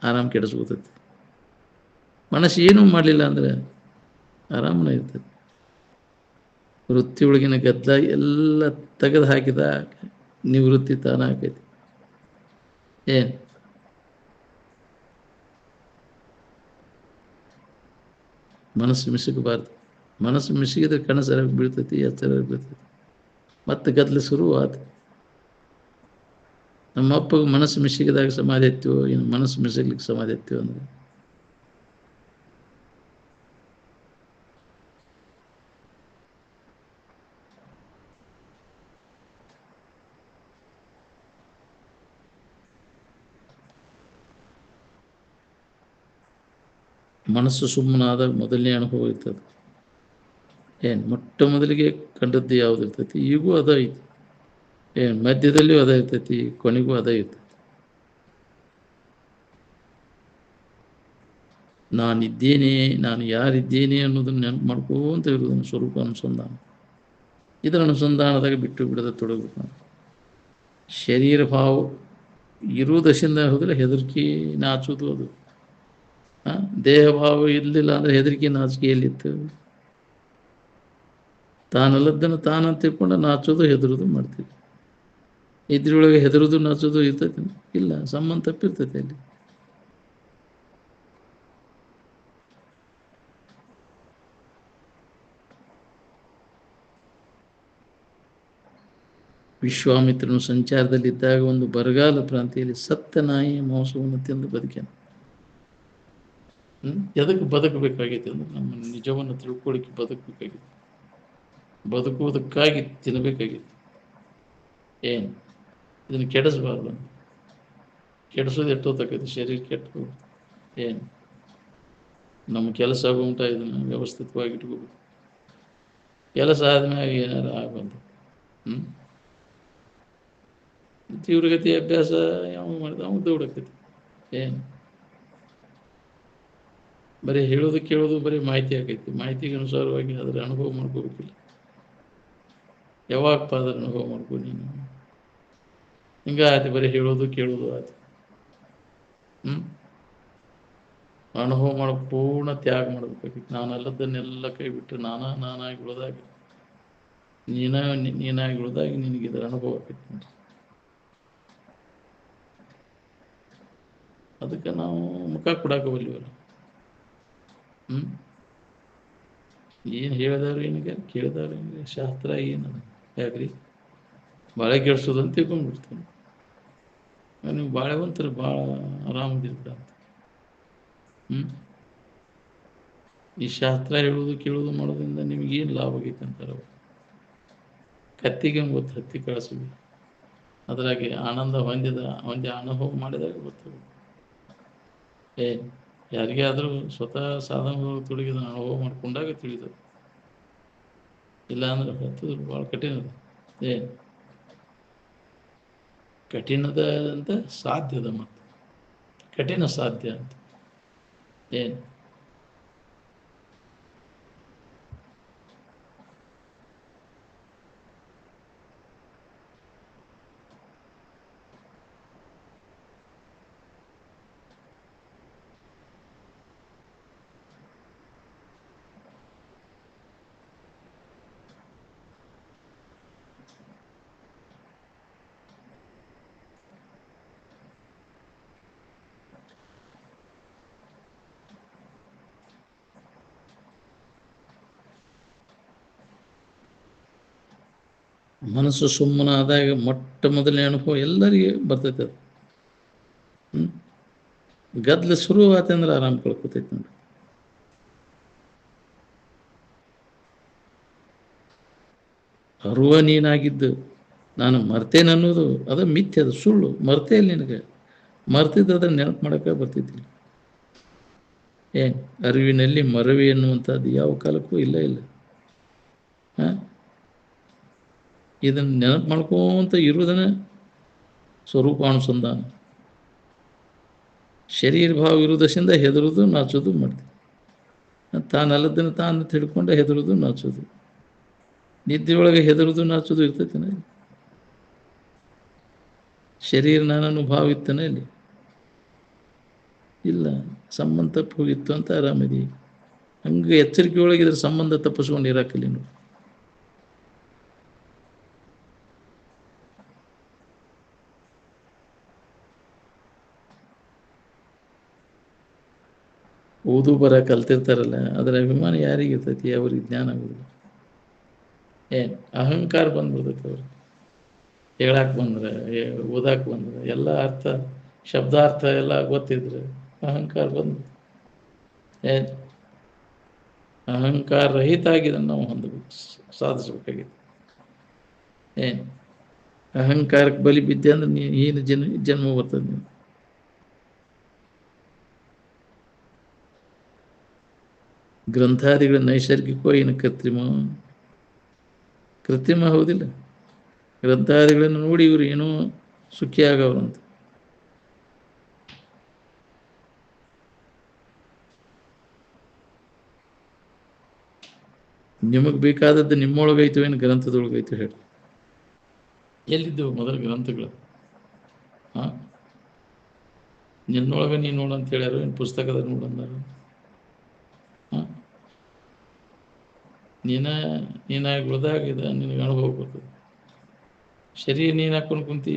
ಆರಾಮ ಕೆಡಿಸ್ಬೋತೈತಿ. ಮನಸ್ಸು ಏನೂ ಮಾಡಲಿಲ್ಲ ಅಂದರೆ ಆರಾಮನ ಇರ್ತದೆ. ವೃತ್ತಿಯೊಳಗಿನ ಗದ್ದಲ ಎಲ್ಲ ತೆಗೆದು ಹಾಕಿದ ನಿವೃತ್ತಿ ತಾನ ಆಕೈತಿ. ಏನು ಮನಸ್ಸು ಮಿಸುಕಬಾರ್ದು. ಮನಸ್ಸು ಮಿಸುಕಿದ್ರೆ ಕಣ್ಣು ಸರಿಯಾಗಿ ಬೀಳ್ತೈತಿ, ಎಚ್ಚರ ಬೀಳ್ತೈತಿ, ಮತ್ತೆ ಗದ್ದಲ ಶುರು ಆಯ್ತು. ನಮ್ಮ ಅಪ್ಪಗೆ ಮನಸ್ಸು ಮಿಸುಕಿದಾಗ ಸಮಾಧಿ ಎತ್ತೀವೋ, ಇನ್ನು ಮನಸ್ಸು ಮಿಸುಕ್ಲಿಕ್ಕೆ ಸಮಾಧಿ ಎತ್ತೀವೋ ಅಂದರೆ ಮನಸ್ಸು ಸುಮ್ಮನಾದಾಗ ಮೊದಲನೇ ಅನುಭವ ಇರ್ತದೆ. ಏನು ಮೊಟ್ಟ ಮೊದಲಿಗೆ ಕಂಡದ್ದು ಯಾವ್ದು ಇರ್ತೈತಿ, ಈಗೂ ಅದ ಐತಿ. ಏನು ಮಧ್ಯದಲ್ಲಿಯೂ ಅದ ಇರ್ತೈತಿ, ಕೊನೆಗೂ ಅದ ಇರ್ತೈತಿ. ನಾನಿದ್ದೇನೆ, ನಾನು ಯಾರಿದ್ದೇನೆ ಅನ್ನೋದನ್ನು ನೆನಪು ಮಾಡ್ಕೋತ ಇರೋದನ್ನು ಸ್ವರೂಪ ಅನುಸಂಧಾನ. ಇದರ ಅನುಸಂಧಾನದಾಗ ಬಿಟ್ಟು ಬಿಡದ ತೊಡಗಬೇಕು ನಾವು. ಶರೀರ ಭಾವ ಇರುವುದಶಿಂದ ಹೋದರೆ ಹೆದರಿಕೆ ನಾಚುವುದು ಅದು. ದೇಹ ಭಾವ ಇರಲಿಲ್ಲ ಅಂದರೆ ಹೆದರಿಕೆ ನಾಚಿಕೆ ಎಲ್ಲಿತ್ತು. ತಾನಲ್ಲದನ್ನು ತಾನಂತ ತಿಳ್ಕೊಂಡು ನಾಚೋದು ಹೆದರೋದು ಮಾಡ್ತೀವಿ. ಇದ್ರೊಳಗೆ ಹೆದರೋದು ನಾಚೋದು ಇರ್ತೈತಿ ಇಲ್ಲ, ಸಂಬಂಧ ತಪ್ಪಿರ್ತೈತಿ ಅಲ್ಲಿ. ವಿಶ್ವಾಮಿತ್ರನು ಸಂಚಾರದಲ್ಲಿದ್ದಾಗ ಒಂದು ಬರಗಾಲ ಪ್ರಾಂತಿಯಲ್ಲಿ ಸತ್ತ ನಾಯಿಯ ಮಾಂಸವನ್ನು ತಿಂದು ಬದುಕ್ಯಾನ. ಎದಕ್ಕೆ ಬದುಕಬೇಕಾಗೈತಿ ಅಂದ್ರೆ ನಮ್ಮ ನಿಜವನ್ನು ತಿಳ್ಕೊಳ್ಳಿಕ್ಕೆ ಬದುಕಬೇಕಾಗಿತ್ತು. ಬದುಕುವುದಕ್ಕಾಗಿ ತಿನ್ನಬೇಕಾಗಿತ್ತು. ಏನು ಇದನ್ನು ಕೆಡಿಸಬಾರ್ದು. ಕೆಡಿಸೋದು ಎಷ್ಟೊತ್ತಾಗೈತಿ, ಶರೀರ ಕೆಟ್ಟು ಏನು ನಮ್ಮ ಕೆಲಸ ಆಗುಂಟ ಇದನ್ನು ವ್ಯವಸ್ಥಿತವಾಗಿ ಇಟ್ಕೋಬೇಕು. ಕೆಲಸ ಆದ್ಮೇಲೆ ಏನಾರು ಆಗೋದು. ತೀವ್ರಗತಿ ಅಭ್ಯಾಸ ಯಾವ ಮಾಡಿದ ಅವನು ದೌಡಕೈತಿ. ಏನು ಬರೀ ಹೇಳೋದು ಕೇಳೋದು ಬರೀ ಮಾಹಿತಿ ಆಕೈತಿ. ಮಾಹಿತಿಗೆ ಅನುಸಾರವಾಗಿ ಅದರ ಅನುಭವ ಮಾಡ್ಕೋಬೇಕಿಲ್ಲ. ಯಾವಾಗಪ್ಪ ಅದರ ಅನುಭವ ಮಾಡ್ಕೊ ನೀನು. ಹಿಂಗ ಆಯ್ತು, ಬರೀ ಹೇಳೋದು ಕೇಳೋದು ಆಯ್ತು. ಅನುಭವ ಮಾಡೋ ಪೂರ್ಣ ತ್ಯಾಗ ಮಾಡಬೇಕಾಗಿತ್ತು. ನಾನಲ್ಲದನ್ನೆಲ್ಲ ಕೈ ಬಿಟ್ಟು ನಾನಾಗಿ ಉಳಿದಾಗ ನೀನಾಗಿ ಉಳಿದಾಗ ನಿನಗೆ ಇದರ ಅನುಭವ ಆಕೈತಿ. ಅದಕ್ಕೆ ನಾವು ಮುಖ ಕೊಡಾಕವಲ್ವಲ್ಲ. ಏನು ಹೇಳಿದವ್ರು ಏನಿಗೆ, ಕೇಳಿದವ್ರು ಏನಿಗೆ, ಶಾಸ್ತ್ರ ಏನದ ಯಾಕ್ರಿ ಬಾಳೆ ಕೆಡ್ಸೋದಂತ ತಿಳ್ಕೊಂಡ್ಬಿಡ್ತೀನಿ. ನೀವು ಬಾಳೆವಂತರು ಭಾಳ ಆರಾಮದಿರ್ತ ಅಂತ. ಈ ಶಾಸ್ತ್ರ ಹೇಳೋದು ಕೇಳೋದು ಮಾಡೋದ್ರಿಂದ ನಿಮಗೇನು ಲಾಭ ಆಗೈತೆ ಅಂತಾರೆ. ಕತ್ತಿಗೆ ಗೊತ್ತು ಹತ್ತಿ ಕಳಿಸಿವಿ, ಅದರಾಗೆ ಆನಂದ ಹೊಂದಿ ಅನುಭವ ಮಾಡಿದಾಗ ಗೊತ್ತಾಗುತ್ತೆ. ಯಾರಿಗೇ ಆದರೂ ಸ್ವತಃ ಸಾಧನಗಳು ತೊಡಗಿದ ಅನುಭವ ಮಾಡ್ಕೊಂಡಾಗ ತಿಳಿದು, ಇಲ್ಲ ಅಂದ್ರೆ ಹತ್ತುದು ಭಾಳ ಕಠಿಣ ಅದ. ಕಠಿಣದ ಅಂತ ಸಾಧ್ಯದ, ಮತ್ತು ಕಠಿಣ ಸಾಧ್ಯ ಅಂತ ಏನು ಮನಸ್ಸು ಸುಮ್ಮನಾದಾಗ ಮೊಟ್ಟ ಮೊದಲನೇ ಅನುಭವ ಎಲ್ಲರಿಗೆ ಬರ್ತೈತೆ. ಅದು ಗದ್ಲು ಶುರು ಆತಂದ್ರೆ ಆರಾಮ್ ಕಳ್ಕೊತೈತಿ ನೋಡಿ. ಅರುವ ನೀನಾಗಿದ್ದು ನಾನು ಮರ್ತೇನೆ ಅನ್ನೋದು ಅದು ಮಿಥ್ಯ, ಅದು ಸುಳ್ಳು. ಮರ್ತೇ ಇಲ್ಲ ನಿನಗೆ. ಮರ್ತಿದ್ದು ಅದನ್ನು ನೆನಪು ಮಾಡೋಕೆ ಬರ್ತಿದ್ದಿಲ್ಲ. ಅರಿವಿನಲ್ಲಿ ಮರವಿ ಎನ್ನುವಂಥದ್ದು ಯಾವ ಕಾಲಕ್ಕೂ ಇಲ್ಲ. ಇದನ್ನು ನೆನಪು ಮಾಡ್ಕೋತ ಇರುವುದನ್ನ ಸ್ವರೂಪಾನುಸಂಧಾನ. ಶರೀರ ಭಾವ ಇರುವುದರಿಂದ ಹೆದರುವುದು ನಾಚೋದು ಮಾಡ್ತೀವಿ. ತಾನಲ್ಲದನ್ನು ತಾನು ತಿಳ್ಕೊಂಡು ಹೆದರುವುದು ನಾಚೋದು. ನಿದ್ದೆಯೊಳಗೆ ಹೆದರುವುದು ನಾಚೋದು ಇರ್ತೈತೇನೆ? ಶರೀರ ನಾನನ್ನು ಭಾವ ಇತ್ತಾನೆ ಇಲ್ಲಿ? ಇಲ್ಲ. ಸಂಬಂಧ ತಪ್ಪು ಹೋಗಿತ್ತು ಅಂತ ಆರಾಮದಿ. ಹಂಗೆ ಎಚ್ಚರಿಕೆ ಒಳಗೆ ಇದ್ರ ಸಂಬಂಧ ತಪ್ಪಿಸ್ಕೊಂಡು ಇರಾಕಲ್ಲಿ ನೋಡಿ. ಓದು ಬರ ಕಲ್ತಿರ್ತಾರಲ್ಲ, ಅದರ ಅಭಿಮಾನ ಯಾರಿಗಿರ್ತೈತಿ? ಅವ್ರಿಗೆ ಜ್ಞಾನ ಆಗುದಿಲ್ಲ. ಅಹಂಕಾರ ಬಂದ್ಬಿಡ್ತೈತಿ ಅವ್ರಿಗೆ. ಹೇಳಕ್ಕೆ ಬಂದ್ರೆ, ಓದಕ್ಕೆ ಬಂದ್ರೆ, ಎಲ್ಲ ಅರ್ಥ ಶಬ್ದಾರ್ಥ ಎಲ್ಲ ಗೊತ್ತಿದ್ರೆ ಅಹಂಕಾರ ಬಂದು ಅಹಂಕಾರ ರಹಿತ ಆಗಿದ್ದನ್ನು ನಾವು ಹೊಂದಬೇಕು, ಸಾಧಿಸ್ಬೇಕಾಗಿದೆ. ಅಹಂಕಾರಕ್ಕೆ ಬಲಿ ಬಿದ್ದೆ ಅಂದ್ರೆ ಏನು ಜನ್ಮ ಬರ್ತದೆ ನೀವು. ಗ್ರಂಥಾದಿಗಳ ನೈಸರ್ಗಿಕವೋ ಏನು ಕೃತ್ರಿಮ ಹೌದಿಲ್ಲ? ಗ್ರಂಥಾದಿಗಳನ್ನು ನೋಡಿ ಇವರು ಏನೋ ಸುಖಿ ಆಗವ್ರಂತ. ನಿಮಗೆ ಬೇಕಾದದ್ದು ನಿಮ್ಮೊಳಗೈತು ಏನು ಗ್ರಂಥದೊಳಗೈತು ಹೇಳಿ? ಎಲ್ಲಿದ್ದವು ಮೊದಲು ಗ್ರಂಥಗಳು? ನಿನ್ನೊಳಗೆ ನೀನು ನೋಡಂತ ಹೇಳ್ಯಾರು, ಏನು ಪುಸ್ತಕದಾಗ ನೋಡಂದಾರು? ನೀನಾಗಿ ಉಳಿದಾಗಿದೆ, ನಿನಗೆ ಅನುಭವ ಬರ್ತದೆ. ಶರೀರ ನೀನು ಹಾಕೊಂಡು ಕುಂತಿ,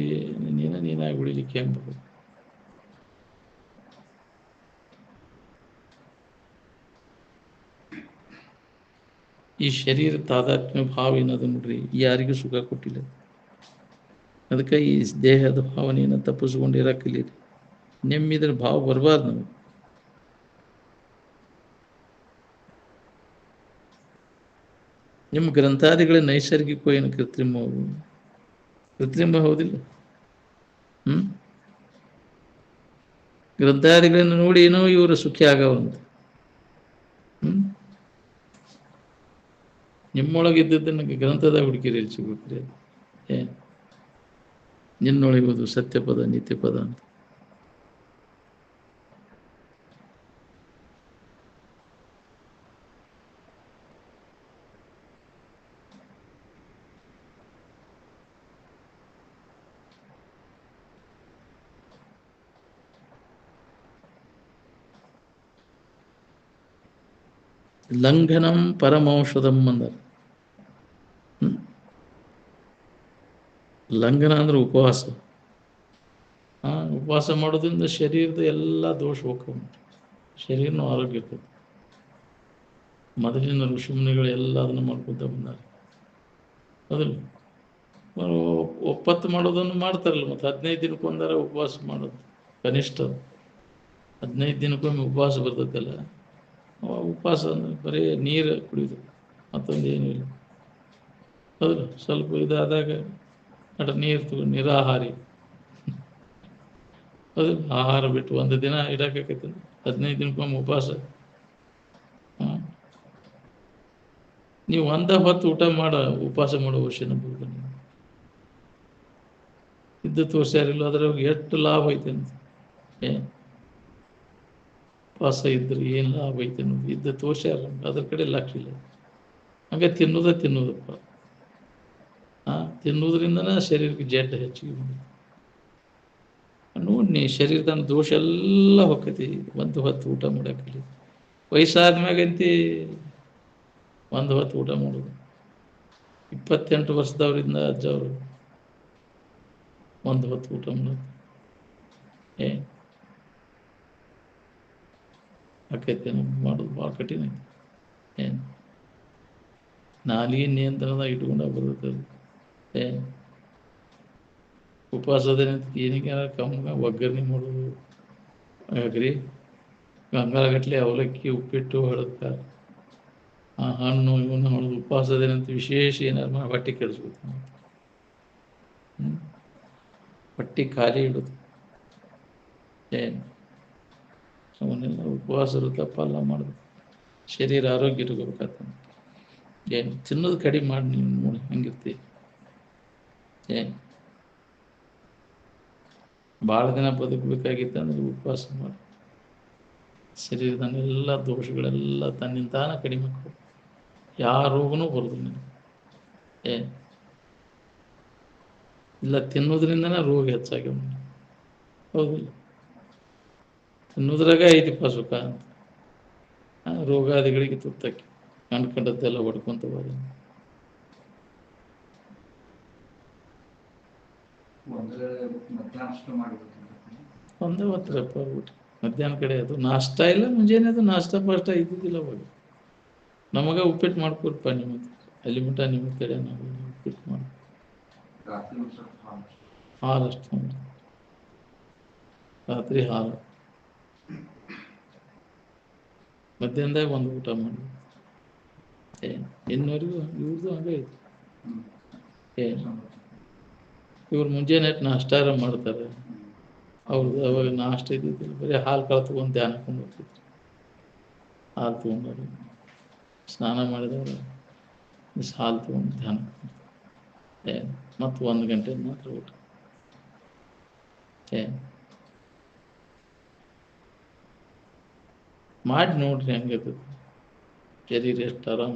ನೀನಾಗಿ ಉಳಿಲಿಕ್ಕೆ ಹೆಂಗೆ ಬರ್ತದೆ? ಈ ಶರೀರ ತಾದಾತ್ಮ್ಯ ಭಾವ ಏನದು ನೋಡ್ರಿ, ಯಾರಿಗೂ ಸುಖ ಕೊಟ್ಟಿಲ್ಲ. ಅದಕ್ಕೆ ಈ ದೇಹದ ಭಾವನೆಯನ್ನು ತಪ್ಪಿಸ್ಕೊಂಡು ಇರಕ್ಕಿಲ್ಲ. ನೆಮ್ಮಿದ್ರ ಭಾವ ಬರಬಾರ್ದು ನಮಗೆ. ನಿಮ್ಮ ಗ್ರಂಥಾದಿಗಳ ನೈಸರ್ಗಿಕ ಏನು ಕೃತ್ರಿಮ ಹೌದಿಲ್ಲ? ಗ್ರಂಥಾದಿಗಳನ್ನು ನೋಡಿ ಏನೋ ಇವರು ಸುಖಿ ಆಗವಂತ. ನಿಮ್ಮೊಳಗಿದ್ದದ್ದನ್ನು ಗ್ರಂಥದ ಹುಡುಕಿರಿ ಸಿಗುತ್ತೆ. ನಿನ್ನೊಳಗುವುದು ಸತ್ಯಪದ ನಿತ್ಯಪದ ಅಂತ. ಲಂಘನಂ ಪರಮೌಷಧಂ ಅಂದರು. ಲಂಘನ ಅಂದ್ರೆ ಉಪವಾಸ. ಉಪವಾಸ ಮಾಡೋದ್ರಿಂದ ಶರೀರದ ಎಲ್ಲ ದೋಷ ಹೋಗ್ತವೆ, ಶರೀರನೂ ಆರೋಗ್ಯ ಇರ್ತದೆ. ಮೊದಲಿನ ಋಷಿಮುನಿಗಳು ಎಲ್ಲ ಅದನ್ನು ಮಾಡ್ಕೊತ ಬಂದಾರೆ. ಅದನ್ನು ಒಪ್ಪತ್ತು ಮಾಡೋದನ್ನು ಮಾಡ್ತಾರಲ್ಲ, ಮತ್ತು 15 ದಿನಕ್ಕೊಂದಾರ ಉಪವಾಸ ಮಾಡೋದು ಕನಿಷ್ಠ. 15 ದಿನಕ್ಕೊಮ್ಮೆ ಉಪವಾಸ ಬರ್ತೈತಲ್ಲ, ಉಪವಾಸ ಅಂದರೆ ಬರೀ ನೀರು ಕುಡಿಯೋದು, ಮತ್ತೊಂದು ಏನೂ ಇಲ್ಲ. ಹೌದು, ಸ್ವಲ್ಪ ಇದಾದಾಗ ನೀರು ತಗೋ, ನಿರಾಹಾರಿ. ಹೌದು, ಆಹಾರ ಬಿಟ್ಟು ಒಂದು ದಿನ ಇಡೋಕ್ಕಾಗತ್ತೆ? 15 ದಿನಕ್ಕೊಮ್ಮೆ ಉಪವಾಸ. ನೀವು ಒಂದ ಹೊತ್ತು ಊಟ ಉಪವಾಸ ಮಾಡೋ ಅವಶ್ಯನ ಬರುವುದು. ನೀವು ಇದ್ದು ತೋರ್ಸ್ಯಾರಿಲ್ಲ, ಅದ್ರಾಗ ಎಷ್ಟು ಲಾಭ ಐತೆ ಅಂತ. ಉಪವಾಸ ಇದ್ರೆ ಏನು ಲಾಭ ಐತೆ ಅನ್ನೋದು ಇದ್ದು ತೋರ್ಸ್ಯಾರ, ಅದ್ರ ಕಡೆ ಲಕ್ಷ ಇಲ್ಲ. ಹಂಗೆ ತಿನ್ನೋದಪ್ಪ. ತಿನ್ನೋದ್ರಿಂದನೇ ಶರೀರಕ್ಕೆ ಜಡ್ಡು ಹೆಚ್ಚಿಗೆ ಬಂದಿದೆ. ನೋಡಿ, ಶರೀರದ ದೋಷ ಎಲ್ಲ ಹೋಗ್ತೈತಿ ಒಂದು ಹೊತ್ತು ಊಟ ಮಾಡೋಕ್ಕಲ್ಲಿ. ವಯಸ್ಸಾದ್ಮ್ಯಾಗಂತಿ ಒಂದು ಹೊತ್ತು ಊಟ ಮಾಡೋದು. 28 ವರ್ಷದವರಿಂದ ಅಜ್ಜವರು ಒಂದು ಹೊತ್ತು ಊಟ ಮಾಡೋದು ಆಕೈತೆ. ನಮ್ಗೆ ಮಾಡೋದು ಭಾಳ ಕಠಿಣ ಐತಿ. ನಾಲಿಗೆ ನಿಯಂತ್ರಣದಾಗ ಇಟ್ಕೊಂಡಾಗ ಬರ್ತದೆ. ಉಪವಾಸದೇನಂತ ಏನಕ್ಕೆ ಕಮ್ಮಗ ಒಗ್ಗರಣೆ ಮಾಡೋದು, ಹಾಗ್ರಿ ಗಂಗಾಳಗಟ್ಲೆ ಅವಲಕ್ಕಿ ಉಪ್ಪಿಟ್ಟು ಹೊಡೆದ್ತಾರೆ. ಹಣ್ಣು ಇವನ್ನ ಹೊಡೆದು ಉಪವಾಸದೇನಂತ ವಿಶೇಷ ಏನಾರು ಹೊಟ್ಟೆ ಕೆಡಿಸ್ಬೇಕು. ಹೊಟ್ಟೆ ಖಾಲಿ ಇಡೋದು. ಅವನ್ನೆಲ್ಲ ಉಪವಾಸರು ತಪ್ಪಲ್ಲ ಮಾಡೋದು. ಶರೀರ ಆರೋಗ್ಯ ಇಟ್ಕೋಬೇಕಾಗ್ತದೆ. ತಿನ್ನೋದು ಕಡಿಮೆ ಮಾಡಿ ನೀವು ನೋಡಿ ಹಂಗಿರ್ತೀವಿ. ಭಾಳ ದಿನ ಬದುಕಬೇಕಾಗಿತ್ತು ಅಂದ್ರೆ ಉಪವಾಸ ಮಾಡಿ. ಶರೀರದನ್ನೆಲ್ಲ ದೋಷಗಳೆಲ್ಲ ತನ್ನಿಂತಾನ ಕಡಿಮೆ ಆಗ್ತದೆ. ಯಾವ ರೋಗನೂ ಬರೋದು ನಿನಗೆ. ಇಲ್ಲ, ತಿನ್ನೋದ್ರಿಂದನೇ ರೋಗ ಹೆಚ್ಚಾಗಿ. ಹೌದಿಲ್ಲ? ತಿನ್ನೋದ್ರಾಗ ಐತಿಪ್ಪ ಸುಖ ಅಂತ. ರೋಗಾದಿಗಳಿಗೆ ತುತ್ತಾಕಿ ಕಂಡದ್ದೆಲ್ಲ ಹೊಡ್ಕೊಂತ ಹೋದ. ಒಂದೇ ಹೊತ್ತರಪ್ಪ ಊಟ. ಮಧ್ಯಾಹ್ನ ಕಡೆ ಅದು ನಾಷ್ಟ ಇಲ್ಲ, ಮುಂಜಾನೆ ಅದು ನಾಷ್ಟ ಪಾಷ್ಟ ಇದ್ದಿದ್ದಿಲ್ಲ ಅವಾಗ. ನಮಗ ಉಪ್ಪಿಟ್ಟು ಮಾಡ್ಕೊಡ್ಪ ನಿಮಗೆ, ಅಲ್ಲಿ ಮಟ ನಿಮ್ಮ ಕಡೆ ನಾವು ಉಪ್ಪಿಟ್ಟು ಮಾಡಿ ಹಾಲಷ್ಟು ರಾತ್ರಿ ಹಾಲು. ಮಧ್ಯಾಹ್ನದಾಗ ಒಂದು ಊಟ ಮಾಡಿ. ಇನ್ನೂರಿಗೂ ಇವ್ರದ್ದು ಹಂಗೆ ಐತಿ. ಇವ್ರು ಮುಂಜಾನೆ ನಾಷ್ಟಾರ ಮಾಡ್ತಾರೆ. ಅವ್ರದ್ದು ಅವಾಗ ನಾಷ್ಟ ಇದ್ದಿದ್ದಿಲ್ಲ, ಬರೀ ಹಾಲು ಕಾಳು ತೊಗೊಂಡು ಧ್ಯಾನ ಕೊಂಡ್ಬಿಡ್ತಿದ್ರು. ಹಾಲು ತೊಗೊಂಡವ್ರು ಸ್ನಾನ ಮಾಡಿದವರು ಹಾಲು ತೊಗೊಂಡು ಧ್ಯಾನ ಮತ್ತು 1 ಗಂಟೆ ಮಾತ್ರ ಊಟ. ಮಾಡಿ ನೋಡ್ರಿ ಹಂಗಿರ್ತದೆ. ಶರೀರ ಎಷ್ಟು ಆರಾಮ.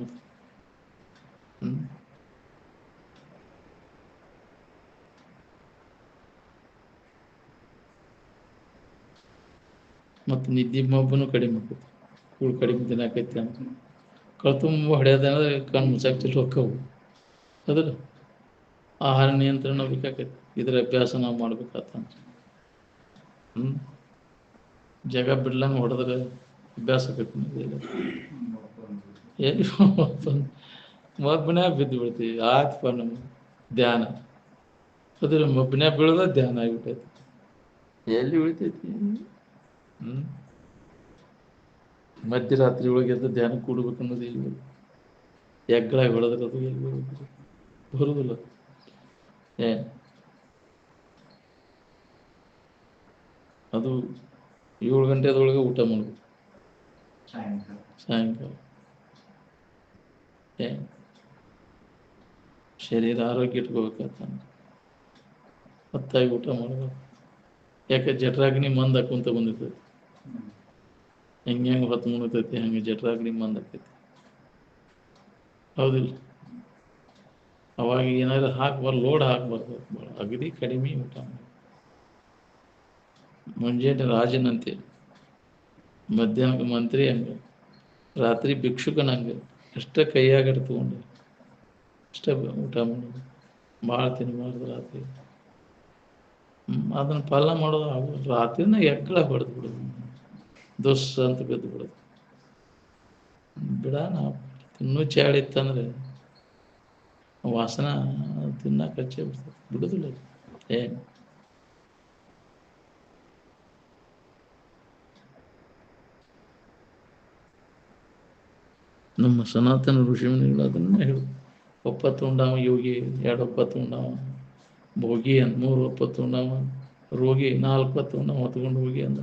ಮತ್ತು ನಿದ್ದೆ ಮಬ್ಬನು ಕಡಿಮೆ ಆಕೈತಿ. ಕೂಳು ಕಡಿಮೆ ತಿನ್ನಾಕೈತಿ ಅಂತ ಕಳ್ತುಂಬ ಹೊಡೆಯೋದಂದ್ರೆ ಕಣ್ಣು ಮುಚ್ಚಾಕ್ತಿಲ್ಲ ಹೋಕ್ಕವು. ಅದಲ್ಲ ಆಹಾರ ನಿಯಂತ್ರಣ ಬೇಕಾಕೈತಿ. ಇದ್ರ ಅಭ್ಯಾಸ ನಾವು ಮಾಡ್ಬೇಕಾತ. ಜಾಗ ಬಿಡ್ಲಂಗೆ ಹೊಡೆದ್ರೆ ಅಭ್ಯಾಸ ಆಕೈತಿ. ಎಲ್ಲಿ ಮಬ್ಬನ್ಯಾಗ ಬಿದ್ದು ಬಿಡ್ತೀವಿ. ಆಯ್ತಪ್ಪ ನಮ್ಗೆ ಧ್ಯಾನ. ಅದ್ರ ಮಬ್ಬನ್ಯಾಗ ಬೀಳೋದ ಧ್ಯಾನ ಆಗಿಬಿಟ್ಟೈತಿ. ಎಲ್ಲಿ ಉಳಿತೈತಿ? ಮಧ್ಯರಾತ್ರಿ ಒಳಗೆ ಎದ್ದು ಧ್ಯಾನ ಕೂಡ್ಬೇಕನ್ನೋದು ಎಲ್ಲಿ ಎಗ್ಗಳಾಗಿ ಹೊಡೆದ್ರೆ ಅದು ಎಲ್ಲಿ ಬರುವುದಿಲ್ಲ. ಅದು 7 ಗಂಟೆದೊಳಗೆ ಊಟ ಮಾಡಬೇಕು ಸಾಯಂಕಾಲ. ಶರೀರ ಆರೋಗ್ಯ ಇಟ್ಕೋಬೇಕಾಗ್ತ. ಹೊತ್ತಾಗಿ ಊಟ ಮಾಡಬೇಕು. ಯಾಕೆ ಜಠರಾಗ್ನಿ ಮಂದ ಹಾಕೊಂತ ಬಂದಿರ್ತೈತಿ. ಹೆಂಗೆ ಹೊತ್ತು ಮುಣತೈತಿ ಹಂಗೆ ಜಠರಾಗ್ನಿ ಮಂದ ಆಕೈತಿ. ಹೌದಿಲ್ಲ? ಅವಾಗ ಏನಾದ್ರು ಲೋಡ್ ಹಾಕ್ಬಾರ್ದು. ಅಗದಿ ಕಡಿಮೆ ಊಟ ಮಾಡಿ. ಮುಂಜಾನೆ ರಾಜನಂತೆ, ಮಧ್ಯಾಹ್ನ ಮಂತ್ರಿ ಹಂಗ, ರಾತ್ರಿ ಭಿಕ್ಷುಕನಂಗೆ ಅಷ್ಟೇ ಕೈಯಾಗಡೆ ತಗೊಂಡು ಅಷ್ಟೇ ಊಟ ಮಾಡೋದು. ಭಾಳ ತಿನ್ನಬಾರ್ದು ರಾತ್ರಿ. ಅದನ್ನು ಪಾಲನೆ ಮಾಡೋದು ಆಗೋದು. ರಾತ್ರಿನ ಎಕ್ಕಳ ಹೊಡೆದು ಬಿಡೋದು, ದೋಸ್ ಅಂತ ಬಿದ್ದು ಬಿಡೋದು. ನಾವು ಇನ್ನೂ ಚಾಳಿತ್ತಂದ್ರೆ ವಾಸನ ತಿನ್ನಕ್ಕೆ ಹಚ್ಚೇ ಬಿಡ್ತದೆ. ಬಿಡೋದಿಲ್ಲ. ನಮ್ಮ ಸನಾತನ ಋಷಿಮುನಿಗಳು ಅದನ್ನೇ ಹೇಳು. ಒಪ್ಪತ್ತು ಉಂಡಾವ ಯೋಗಿ, 2 ಒಪ್ಪತ್ತು ಉಂಡಾವ ಭೋಗಿ ಅಂತ, 3 ಒಪ್ಪತ್ತು ಉಂಡಾವ ರೋಗಿ, 4 ಹೊತ್ತು ಉಂಡಾವ ಹೊತ್ಕೊಂಡು ಹೋಗಿ ಅಂದ.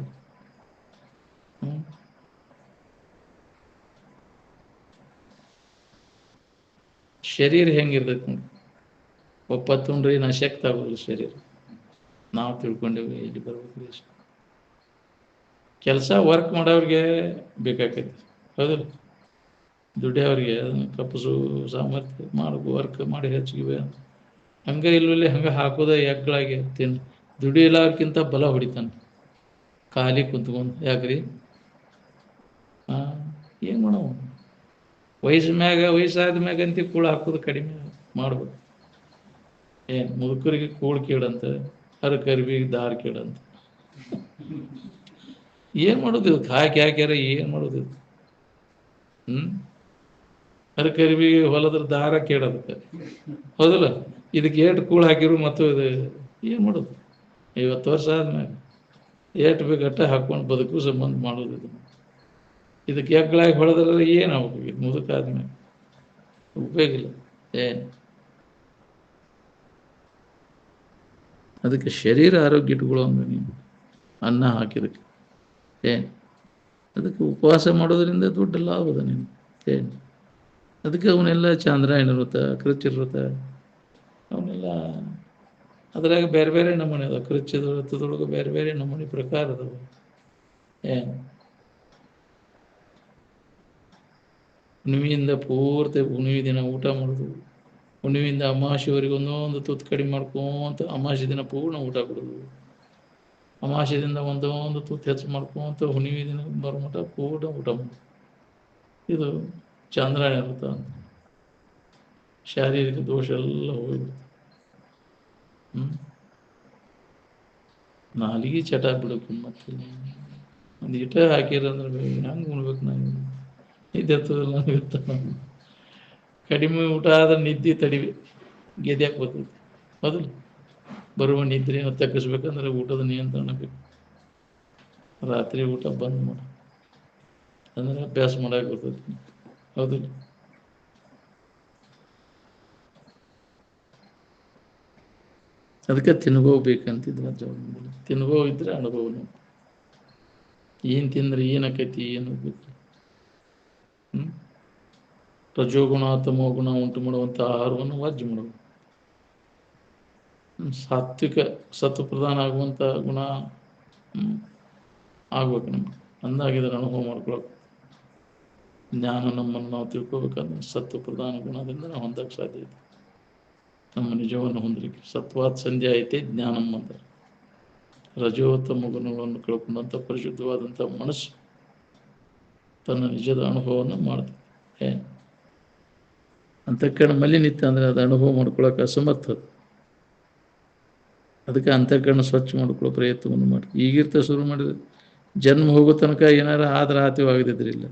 ಶರೀರ ಹೆಂಗಿರ್ತೈತಿ ನೋಡಿ, ಒಪ್ಪತ್ತು ಉಂಡ್ರಿ ನಾ ಶಕ್ತ ಆಗೋದಿಲ್ಲ ಶರೀರ. ನಾವು ತಿಳ್ಕೊಂಡೇವಿ ಇಲ್ಲಿ ಬರ್ಬೇಕು. ಕೆಲಸ ವರ್ಕ್ ಮಾಡೋರಿಗೆ ಬೇಕಾಕೈತಿ, ಹೌದಿಲ್ಲ? ದುಡಿಯೋರಿಗೆ ಕಪ್ಪಸು ಸಾಮರ್ಥ್ಯ ಮಾಡಬೇಕು, ವರ್ಕ್ ಮಾಡಿ ಹೆಚ್ಚಿಗೆ ಹಂಗೆ ಇಲ್ಲಲ್ಲಿ ಹಂಗೆ ಹಾಕೋದ ಎಗ್ಗಳಾಗಿ ತಿನ್ ದುಡಿಯಲಾರ್ಕಿಂತ ಬಲ ಹೊಡಿತಾನೆ ಖಾಲಿ ಕುಂತ್ಕೊಂಡು. ಯಾಕ್ರಿ? ಏನು ಮಾಡೋ ವಯಸ್ಸಾದ ಮ್ಯಾಗ ಅಂತ ಕೂಳು ಹಾಕೋದು ಕಡಿಮೆ ಮಾಡ್ಬೇಕು. ಏನು ಮುದುಕರಿಗೆ ಕೂಳು ಕೇಳಂತ, ಹರಕರ್ವಿಗೆ ದಾರಿ ಕೇಳಂತ. ಏನು ಮಾಡೋದು ಇದು? ಹಾಕ್ಯಾರ ಏನು ಮಾಡೋದು ಇದು? ಹರಕರ್ವಿಗೆ ಹೊಲದ್ರ ದಾರ ಕೇಳೋದಕ್ಕೆ, ಹೌದಲ್ಲ? ಇದಕ್ಕೆ ಏಟು ಕೂಳು ಹಾಕಿರು ಮತ್ತು ಇದು ಏನು ಮಾಡೋದು? 50 ವರ್ಷ ಆದ್ಮ್ಯಾಗ ಏಟು ಬೇಕಟ್ಟ ಹಾಕೊಂಡು ಬದುಕು ಸಂಬಂಧ ಮಾಡೋದು. ಇದಕ್ಕೆ ಎಗ್ಗಳಾಗಿ ಹೊಡೆದ್ರೆ ಏನು ಆಗ್ಬೇಕು? ಮುದುಕ ಆದ್ಮೇಲೆ ಉಪಯೋಗ ಇಲ್ಲ. ಏನು ಅದಕ್ಕೆ ಶರೀರ ಆರೋಗ್ಯ ಇಟ್ಕೊಳ್ಳೋ ಅಂದ್ರೆ ನೀನು ಅನ್ನ ಹಾಕಿದಕ್ಕೆ ಏನು ಅದಕ್ಕೆ ಉಪವಾಸ ಮಾಡೋದ್ರಿಂದ ದೊಡ್ಡ ಲಾಭದ ನೀನು. ಏನು ಅದಕ್ಕೆ ಅವನ್ನೆಲ್ಲ ಚಾಂದ್ರಾಯಣ ವ್ರತ, ಕೃಚ್ಛ್ರ ವ್ರತ, ಅವನ್ನೆಲ್ಲ ಅದ್ರಾಗ ಬೇರೆ ಬೇರೆ ನಮೂನೆ ಅದಾವ. ಕೃಚ್ಛ್ರದ ವ್ರತದೊಳಗೆ ಬೇರೆ ಬೇರೆ ನಮೂನೆ ಪ್ರಕಾರ ಅದಾವ. ಏನು ಹುಣ್ಣಿಮೆಯಿಂದ ಪೂರ್ತಿ ಹುಣ್ಣಿಮೆ ದಿನ ಊಟ ಮಾಡೋದು, ಹುಣ್ಣಿಮೆಯಿಂದ ಅಮಾವಾಸ್ಯವರೆಗೆ ಒಂದೊಂದು ತುತ್ತು ಕಡಿಮೆ ಮಾಡ್ಕೊಂತ ಅಮಾವಾಸ್ಯೆ ದಿನ ಪೂರ್ಣ ಊಟ ಕೊಡೋದು, ಅಮಾವಾಸ್ಯದಿಂದ ಒಂದೊಂದು ತುತ್ತು ಹೆಚ್ಚು ಮಾಡ್ಕೊಂತ ಹುಣ್ಣಿಮೆ ದಿನ ಬರೋಮಟ ಪೂರ್ಣ ಊಟ ಮಾಡೋದು. ಇದು ಚಾಂದ್ರಾಯಣ ವ್ರತ ಅಂತ. ಶಾರೀರಿಕ ದೋಷ ಎಲ್ಲ ಹೋಗ್ಬಿಡುತ್ತೆ. ನಾಲಿಗೆ ಚಟ ಬಿಡಬೇಕು. ಮತ್ತೆ ಒಂದು ಇಟ ಹಾಕಿರಂದ್ರೆ ಹೆಂಗೆ ಉಣ್ಬೇಕು? ನಾನು ನಿದ್ದೆ ಹತ್ತದಲ್ಲ ನನಗೆ. ಕಡಿಮೆ ಊಟ ಆದ್ರೆ ನಿದ್ದೆ ತಡಿವೆ ಗೆದ್ಯಾಕೆ ಬರ್ತೈತಿ, ಹೌದಲ್ಲ? ಬರುವ ನಿದ್ರೆಯನ್ನು ತಗ್ಗಿಸ್ಬೇಕಂದ್ರೆ ಊಟದ ನಿಯಂತ್ರಣ ಬೇಕು. ರಾತ್ರಿ ಊಟ ಬಂದ್ ಮಾಡು ಅಂದ್ರೆ ಅಭ್ಯಾಸ ಮಾಡಕ್ಕೆ ಬರ್ತೈತಿ, ಹೌದಿಲ್ಲ? ಅದಕ್ಕೆ ತಿನ್ನುಭವ ಬೇಕಂತಿದ್ರು ಅಜ್ಜ. ತಿನ್ನುಭವ ಇದ್ರೆ ಅನುಭವ. ಏನು ತಿಂದ್ರೆ ಏನಾಕೈತಿ ಏನು ಬೇಕು? ರಜೋಗುಣ ತಮೋ ಗುಣ ಉಂಟು ಮಾಡುವಂಥ ಆಹಾರವನ್ನು ವರ್ಜ್ಯ ಮಾಡಬೇಕು. ಸಾತ್ವಿಕ ಸತ್ವ ಪ್ರಧಾನ ಆಗುವಂಥ ಗುಣ ಆಗ್ಬೇಕು ನಮ್ಗೆ. ಅಂದಾಗಿದ್ರೆ ಅನುಭವ ಮಾಡ್ಕೊಳಕ್ಕೆ ಜ್ಞಾನ ನಮ್ಮನ್ನು ನಾವು ತಿಳ್ಕೊಬೇಕಂದ್ರೆ ಸತ್ವ ಪ್ರಧಾನ ಗುಣದಿಂದ ನಾವು ಹೊಂದಕ್ಕೆ ಸಾಧ್ಯ ಇದೆ. ನಮ್ಮ ನಿಜವನ್ನು ಹೊಂದಲಿಕ್ಕೆ ಸತ್ವಾತ್ ಸಂಧ್ಯಾ ಐತೆ ಜ್ಞಾನಂ ಅಂತ. ರಜೋತ್ತಮ ಗುಣಗಳನ್ನು ಕಳ್ಕೊಂಡಂಥ ಪರಿಶುದ್ಧವಾದಂಥ ಮನಸ್ಸು ತನ್ನ ನಿಜದ ಅನುಭವವನ್ನು ಮಾಡ್ತದೆ. ಏನು ಅಂತಃಕರಣ ಮಲಿನಿತ್ತು ಅಂದರೆ ಅದು ಅನುಭವ ಮಾಡ್ಕೊಳಕ್ಕೆ ಅಸಮರ್ಥ. ಅದಕ್ಕೆ ಅಂತಃಕರಣ ಸ್ವಚ್ಛ ಮಾಡ್ಕೊಳ್ಳೋ ಪ್ರಯತ್ನವನ್ನು ಮಾಡಿ. ಈಗಿರ್ತ ಶುರು ಮಾಡಿದ್ರೆ ಜನ್ಮ ಹೋಗೋ ತನಕ ಏನಾರ ಆದ್ರೆ ಆತಿವಾಗದಿದ್ರಿಲ್ಲ.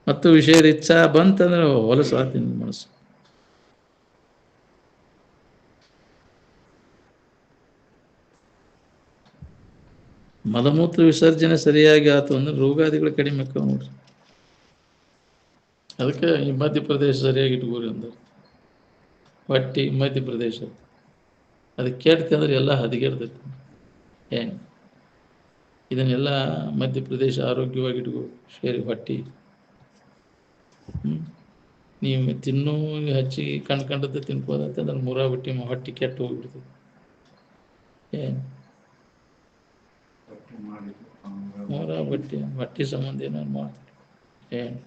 ಮತ್ತು ವಿಷಯದ ಇಚ್ಛಾ ಬಂತಂದ್ರೆ ಹೊಲಸು ಆತೀನಿ ಮನಸ್ಸು. ಮಲಮೂತ್ರ ವಿಸರ್ಜನೆ ಸರಿಯಾಗಿ ಆಯ್ತು ಅಂದ್ರೆ ರೋಗಾದಿಗಳು ಕಡಿಮೆ ಆಕ್ಕವ ನೋಡ್ರಿ. ಅದಕ್ಕೆ ಈ ಮಧ್ಯಪ್ರದೇಶ ಸರಿಯಾಗಿ ಇಟ್ಕೋರಿ ಅಂದ್ರೆ ಹೊಟ್ಟಿ ಮಧ್ಯಪ್ರದೇಶ ಅದಕ್ಕೆ ಕೆಡ್ತಂದ್ರೆ ಎಲ್ಲ ಹದಗೆಡ್ತೈತಿ. ಏನು ಇದನ್ನೆಲ್ಲ ಮಧ್ಯಪ್ರದೇಶ ಆರೋಗ್ಯವಾಗಿ ಇಟ್ಕೋ. ಸೇರಿ ಹೊಟ್ಟಿ ನೀವು ತಿನ್ನೋ ಹಚ್ಚಿ ಕಂಡ್ಕಂಡದ್ದು ತಿನ್ಕೋದತ್ತೆ ಅದನ್ನು ಮುರಾ ಬಿಟ್ಟು ಹೊಟ್ಟಿ ಕೆಟ್ಟು ಹೋಗ್ಬಿಡ್ತದೆ. ಏನು ಮುರಾ ಬಟ್ಟಿ ಹೊಟ್ಟಿ ಸಂಬಂಧ ಏನಾರು ಮಾಡ್ತಾರೆ. ಏನು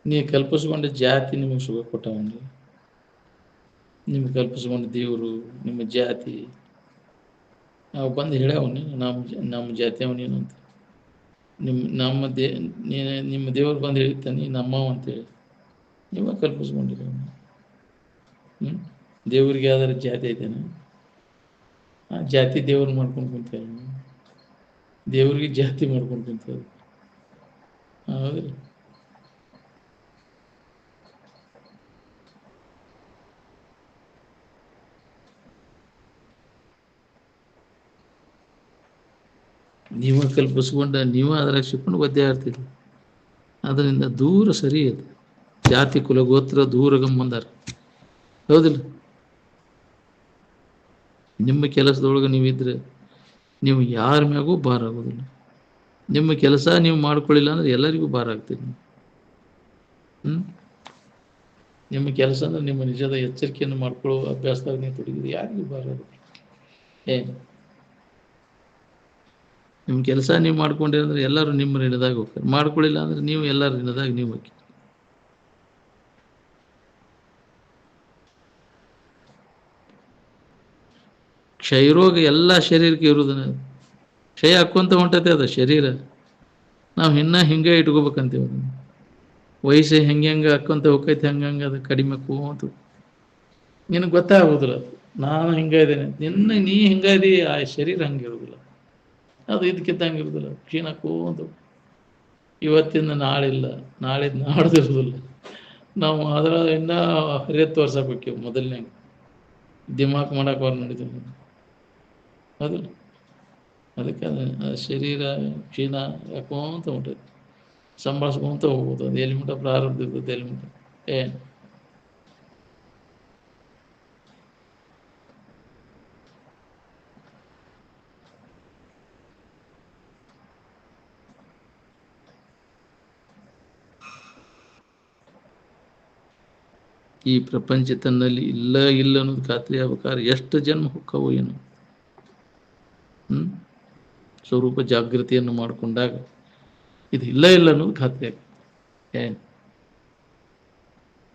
ನೀವು ಕಲ್ಪಿಸ್ಕೊಂಡ ಜಾತಿ ನಿಮಗೆ ಸುಖ ಕೊಟ್ಟವನ್ರಿ. ನಿಮ್ಗೆ ಕಲ್ಪಿಸ್ಕೊಂಡ ದೇವರು ನಿಮ್ಮ ಜಾತಿ ನಾವು ಬಂದು ಹೇಳ್ಯಾವನಿ ನಮ್ಮ ಜಾತಿ ಅವನೇನು ಅಂತ. ನಿಮ್ಮ ದೇವ್ರು ಬಂದು ಹೇಳ್ತಾನೆ ನಮ್ಮವ ಅಂತೇಳಿ ನೀವ ಕಲ್ಪಿಸ್ಕೊಂಡಿರಿ. ದೇವ್ರಿಗೆ ಯಾವ್ದಾರ ಜಾತಿ ಐತೇನೆ? ಆ ಜಾತಿ ದೇವ್ರು ಮಾಡ್ಕೊಂಡು ಕುಂತೇವೆ. ದೇವ್ರಿಗೆ ಜಾತಿ ಮಾಡ್ಕೊಂಡು ಕುಂತೇವೆ, ಹೌದಿಲ್ಲ? ನೀವ ಕಲ್ಪಿಸ್ಕೊಂಡ ನೀವ ಅದ್ರಾಗ ಸಿಕ್ಕೊಂಡು ಒದ್ದೆ ಆಡ್ತೀರಿ. ಅದರಿಂದ ದೂರ ಸರಿ ಅದು. ಜಾತಿ ಕುಲ ಗೋತ್ರ ದೂರಗಂಬಂದಾರ, ಹೌದಿಲ್ಲ? ನಿಮ್ಮ ಕೆಲಸದೊಳಗೆ ನೀವಿದ್ರೆ ನೀವು ಯಾರ ಮ್ಯಾಗೂ ಭಾರ ಆಗೋದಿಲ್ಲ. ನಿಮ್ಮ ಕೆಲಸ ನೀವು ಮಾಡ್ಕೊಳ್ಳಿಲ್ಲ ಅಂದ್ರೆ ಎಲ್ಲರಿಗೂ ಭಾರ ಆಗ್ತೀರಿ. ಹ್ಮ್ ನಿಮ್ಮ ಕೆಲಸ ಅಂದ್ರೆ ನಿಮ್ಮ ನಿಜದ ಎಚ್ಚರಿಕೆಯನ್ನು ಮಾಡ್ಕೊಳ್ಳೋ ಅಭ್ಯಾಸದಾಗ ನೀವು ತೊಡಗಿದ್ರೆ ಯಾರಿಗೂ ಭಾರ ಆಗುತ್ತೆ. ನಿಮ್ಮ ಕೆಲಸ ನೀವು ಮಾಡ್ಕೊಂಡಿರಂದ್ರೆ ಎಲ್ಲರೂ ನಿಮ್ಮ ಋಣದಾಗ ಹೋಗ್ತಾರೆ. ಮಾಡ್ಕೊಳ್ಳಿಲ್ಲ ಅಂದ್ರೆ ನೀವು ಎಲ್ಲರ ಋಣದಾಗ ನೀವು ಹೋಗಿ. ಕ್ಷಯರೋಗ ಎಲ್ಲ ಶರೀರಕ್ಕೆ ಇರುವುದನ್ನ ಕ್ಷಯ ಹಾಕ್ಕೊಂತ ಹೊಂಟತೆ ಅದ ಶರೀರ. ನಾವು ಇನ್ನ ಹಿಂಗೆ ಇಟ್ಕೋಬೇಕಂತೀವಿ ಅದನ್ನು. ವಯಸ್ಸು ಹೆಂಗೆ ಹಾಕ್ಕೊಂತ ಹೋಗ್ತೈತೆ ಹಂಗಂಗೆ ಅದು ಕಡಿಮೆ ಕೂತು ನಿನಗೆ ಗೊತ್ತಾಗೋದಿಲ್ಲ. ನಾನು ಹಿಂಗೆ ಇದ್ದೇನೆ, ನೀ ಹಿಂಗೆ ಇದೀ, ಆ ಶರೀರ ಹಂಗಿರೋದಿಲ್ಲ. ಅದು ಇದಕ್ಕಿದ್ದಂಗೆ ಇರೋದಿಲ್ಲ, ಕ್ಷೀಣ ಕೂತು. ಇವತ್ತಿಂದ ನಾಳಿಲ್ಲ, ನಾಳಿದ್ದು ನಾಡ್ದಿರೋದಿಲ್ಲ. ನಾವು ಅದರ ಇನ್ನ ಹರಿಯತ್ತು ವರ್ಷಕ್ಕೆ ಹೋಗ್ತೀವಿ ಮೊದಲನೇ ದಿಮಾಕ್ ಮಾಡಕ್ಕೆ ಅವ್ರು ನಡೀತೀವಿ. ಅದು ಅದಕ್ಕೆ ಶರೀರ ಕ್ಷೀಣ ಯಾಕೋಂತ ಹೊಂಟೈತಿ. ಸಂಭಾಳಿಸ್ಕೊಂತ ಹೋಗ್ಬೋದು. ಅದು ಎಲ್ಲಿ ಮಟ್ಟ ಪ್ರಾರಂಭ ಇರ್ತದೆ, ಎಲ್ಲಿ ಮಟ್ಟ ಈ ಪ್ರಪಂಚ ತನ್ನಲ್ಲಿ ಇಲ್ಲ ಇಲ್ಲ ಅನ್ನೋದು ಖಾತ್ರಿ ಆಗ್ಬೇಕಾದ್ರೆ ಎಷ್ಟು ಜನ್ಮ ಹೊಕ್ಕವು ಏನು. ಸ್ವರೂಪ ಜಾಗೃತಿಯನ್ನು ಮಾಡಿಕೊಂಡಾಗ ಇದು ಇಲ್ಲ ಇಲ್ಲ ಅನ್ನೋದು ಖಾತ್ರಿ ಆಗ್ತದೆ. ಏನು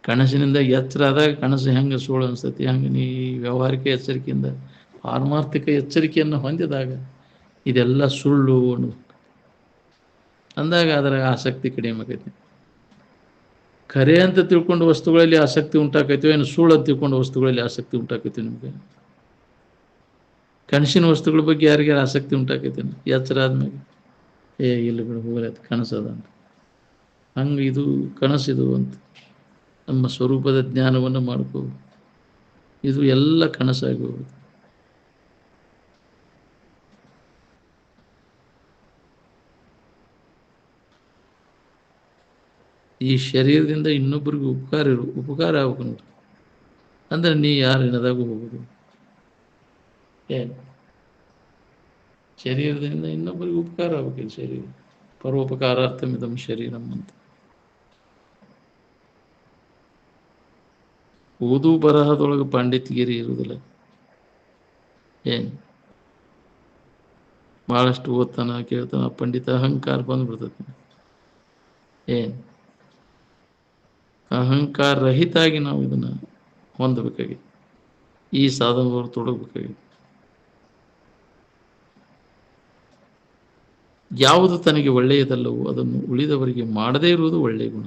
ಕನಸಿನಿಂದ ಎಚ್ಚರ ಆದಾಗ ಕನಸು ಹೆಂಗೆ ಸುಳ್ಳು ಅನಿಸ್ತತಿ, ಹಂಗೆ ನೀ ವ್ಯಾವಹಾರಿಕ ಎಚ್ಚರಿಕೆಯಿಂದ ಪಾರಮಾರ್ಥಿಕ ಎಚ್ಚರಿಕೆಯನ್ನು ಹೊಂದಿದಾಗ ಇದೆಲ್ಲ ಸುಳ್ಳು ಅನ್ನೋದು ಅಂದಾಗ ಅದರ ಆಸಕ್ತಿ ಕಡಿಮೆ ಆಗೈತಿ. ಖರೆ ಅಂತ ತಿಳ್ಕೊಂಡು ವಸ್ತುಗಳಲ್ಲಿ ಆಸಕ್ತಿ ಉಂಟಾಕೈತಿವೆ, ಏನು ಸುಳ್ಳು ಅಂತ ತಿಳ್ಕೊಂಡು ವಸ್ತುಗಳಲ್ಲಿ ಆಸಕ್ತಿ ಉಂಟಾಕೈತಿ? ನಿಮಗೆ ಕನಸಿನ ವಸ್ತುಗಳ ಬಗ್ಗೆ ಯಾರಿಗಾರು ಆಸಕ್ತಿ ಉಂಟಾಕೈತಿ? ಎಚ್ಚರ ಆದ್ಮೇಲೆ ಇಲ್ಲ ಬಿಡು ಹೋಗಲಿ ಅದು ಕನಸದ ಅಂತ, ಹಂಗೆ ಇದು ಕನಸಿದು ಅಂತ ನಮ್ಮ ಸ್ವರೂಪದ ಜ್ಞಾನವನ್ನು ಮಾಡ್ಕೋ. ಇದು ಎಲ್ಲ ಕನಸಾಗಿ ಹೋಗುದು. ಈ ಶರೀರದಿಂದ ಇನ್ನೊಬ್ಬರಿಗೆ ಉಪಕಾರ ಆಗ್ಬೇಕು ನೋಡಿ. ಅಂದ್ರೆ ನೀ ಯಾರು ಏನದಾಗೂ ಹೋಗುದು. ಏನು ಶರೀರದಿಂದ ಇನ್ನೊಬ್ಬರಿಗೆ ಉಪಕಾರ ಆಗ್ಬೇಕಿಲ್ಲ. ಶರೀರ ಪರೋಪಕಾರಾರ್ಥಮಿದಂ ಶರೀರಂ ಅಂತ. ಓದು ಬರಹದೊಳಗೆ ಪಾಂಡಿತ್ಯಗಿರಿ ಇರುವುದಿಲ್ಲ. ಏನು ಬಹಳಷ್ಟು ಓದ್ತಾನ ಕೇಳ್ತಾನ, ಪಂಡಿತ ಅಹಂಕಾರ ಬಂದ್ಬಿಡ್ತೈತಿ. ಏನು ಅಹಂಕಾರ ರಹಿತಾಗಿ ನಾವು ಇದನ್ನ ಹೊಂದಬೇಕಾಗಿದೆ. ಈ ಸಾಧನಗಳು ತೊಡಗಬೇಕಾಗಿದೆ. ಯಾವುದು ತನಗೆ ಒಳ್ಳೆಯದಲ್ಲವೋ ಅದನ್ನು ಉಳಿದವರಿಗೆ ಮಾಡದೇ ಇರುವುದು ಒಳ್ಳೆಯ ಗುಣ.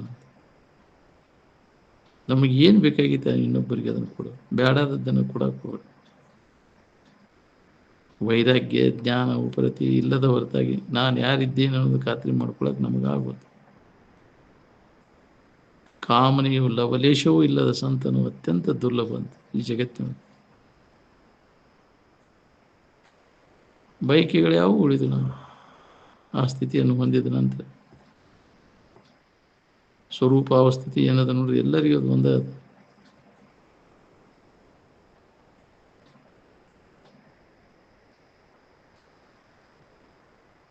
ನಮಗೆ ಏನು ಬೇಕಾಗಿದೆ ಇನ್ನೊಬ್ಬರಿಗೆ ಅದನ್ನು ಕೊಡು, ಬೇಡಾದದ್ದನ್ನು ಕೊಡಕ್ಕೆ ಹೋಗ್ಬೇಡ. ವೈರಾಗ್ಯ ಜ್ಞಾನ ಉಪರತಿ ಇಲ್ಲದ ಹೊರತಾಗಿ ನಾನು ಯಾರಿದ್ದೇನೆ ಅನ್ನೋದು ಖಾತ್ರಿ ಮಾಡ್ಕೊಳಕ್ಕೆ ನಮಗಾಗ್ಬೋದು. ಕಾಮನೆಯು ಲವಲೇಶವೂ ಇಲ್ಲದ ಸಂತನು ಅತ್ಯಂತ ದುರ್ಲಭ ಅಂತ ಈ ಜಗತ್ತಿನ. ಬಯಕೆಗಳು ಯಾವುವು ಉಳಿದು ನಾವು ಆ ಸ್ಥಿತಿಯನ್ನು ಹೊಂದಿದ ನಂತರ ಸ್ವರೂಪಾವಸ್ಥಿತಿ ಏನದ ನೋಡ್ರಿ, ಎಲ್ಲರಿಗೂ ಅದು ಒಂದೇ ಅದು.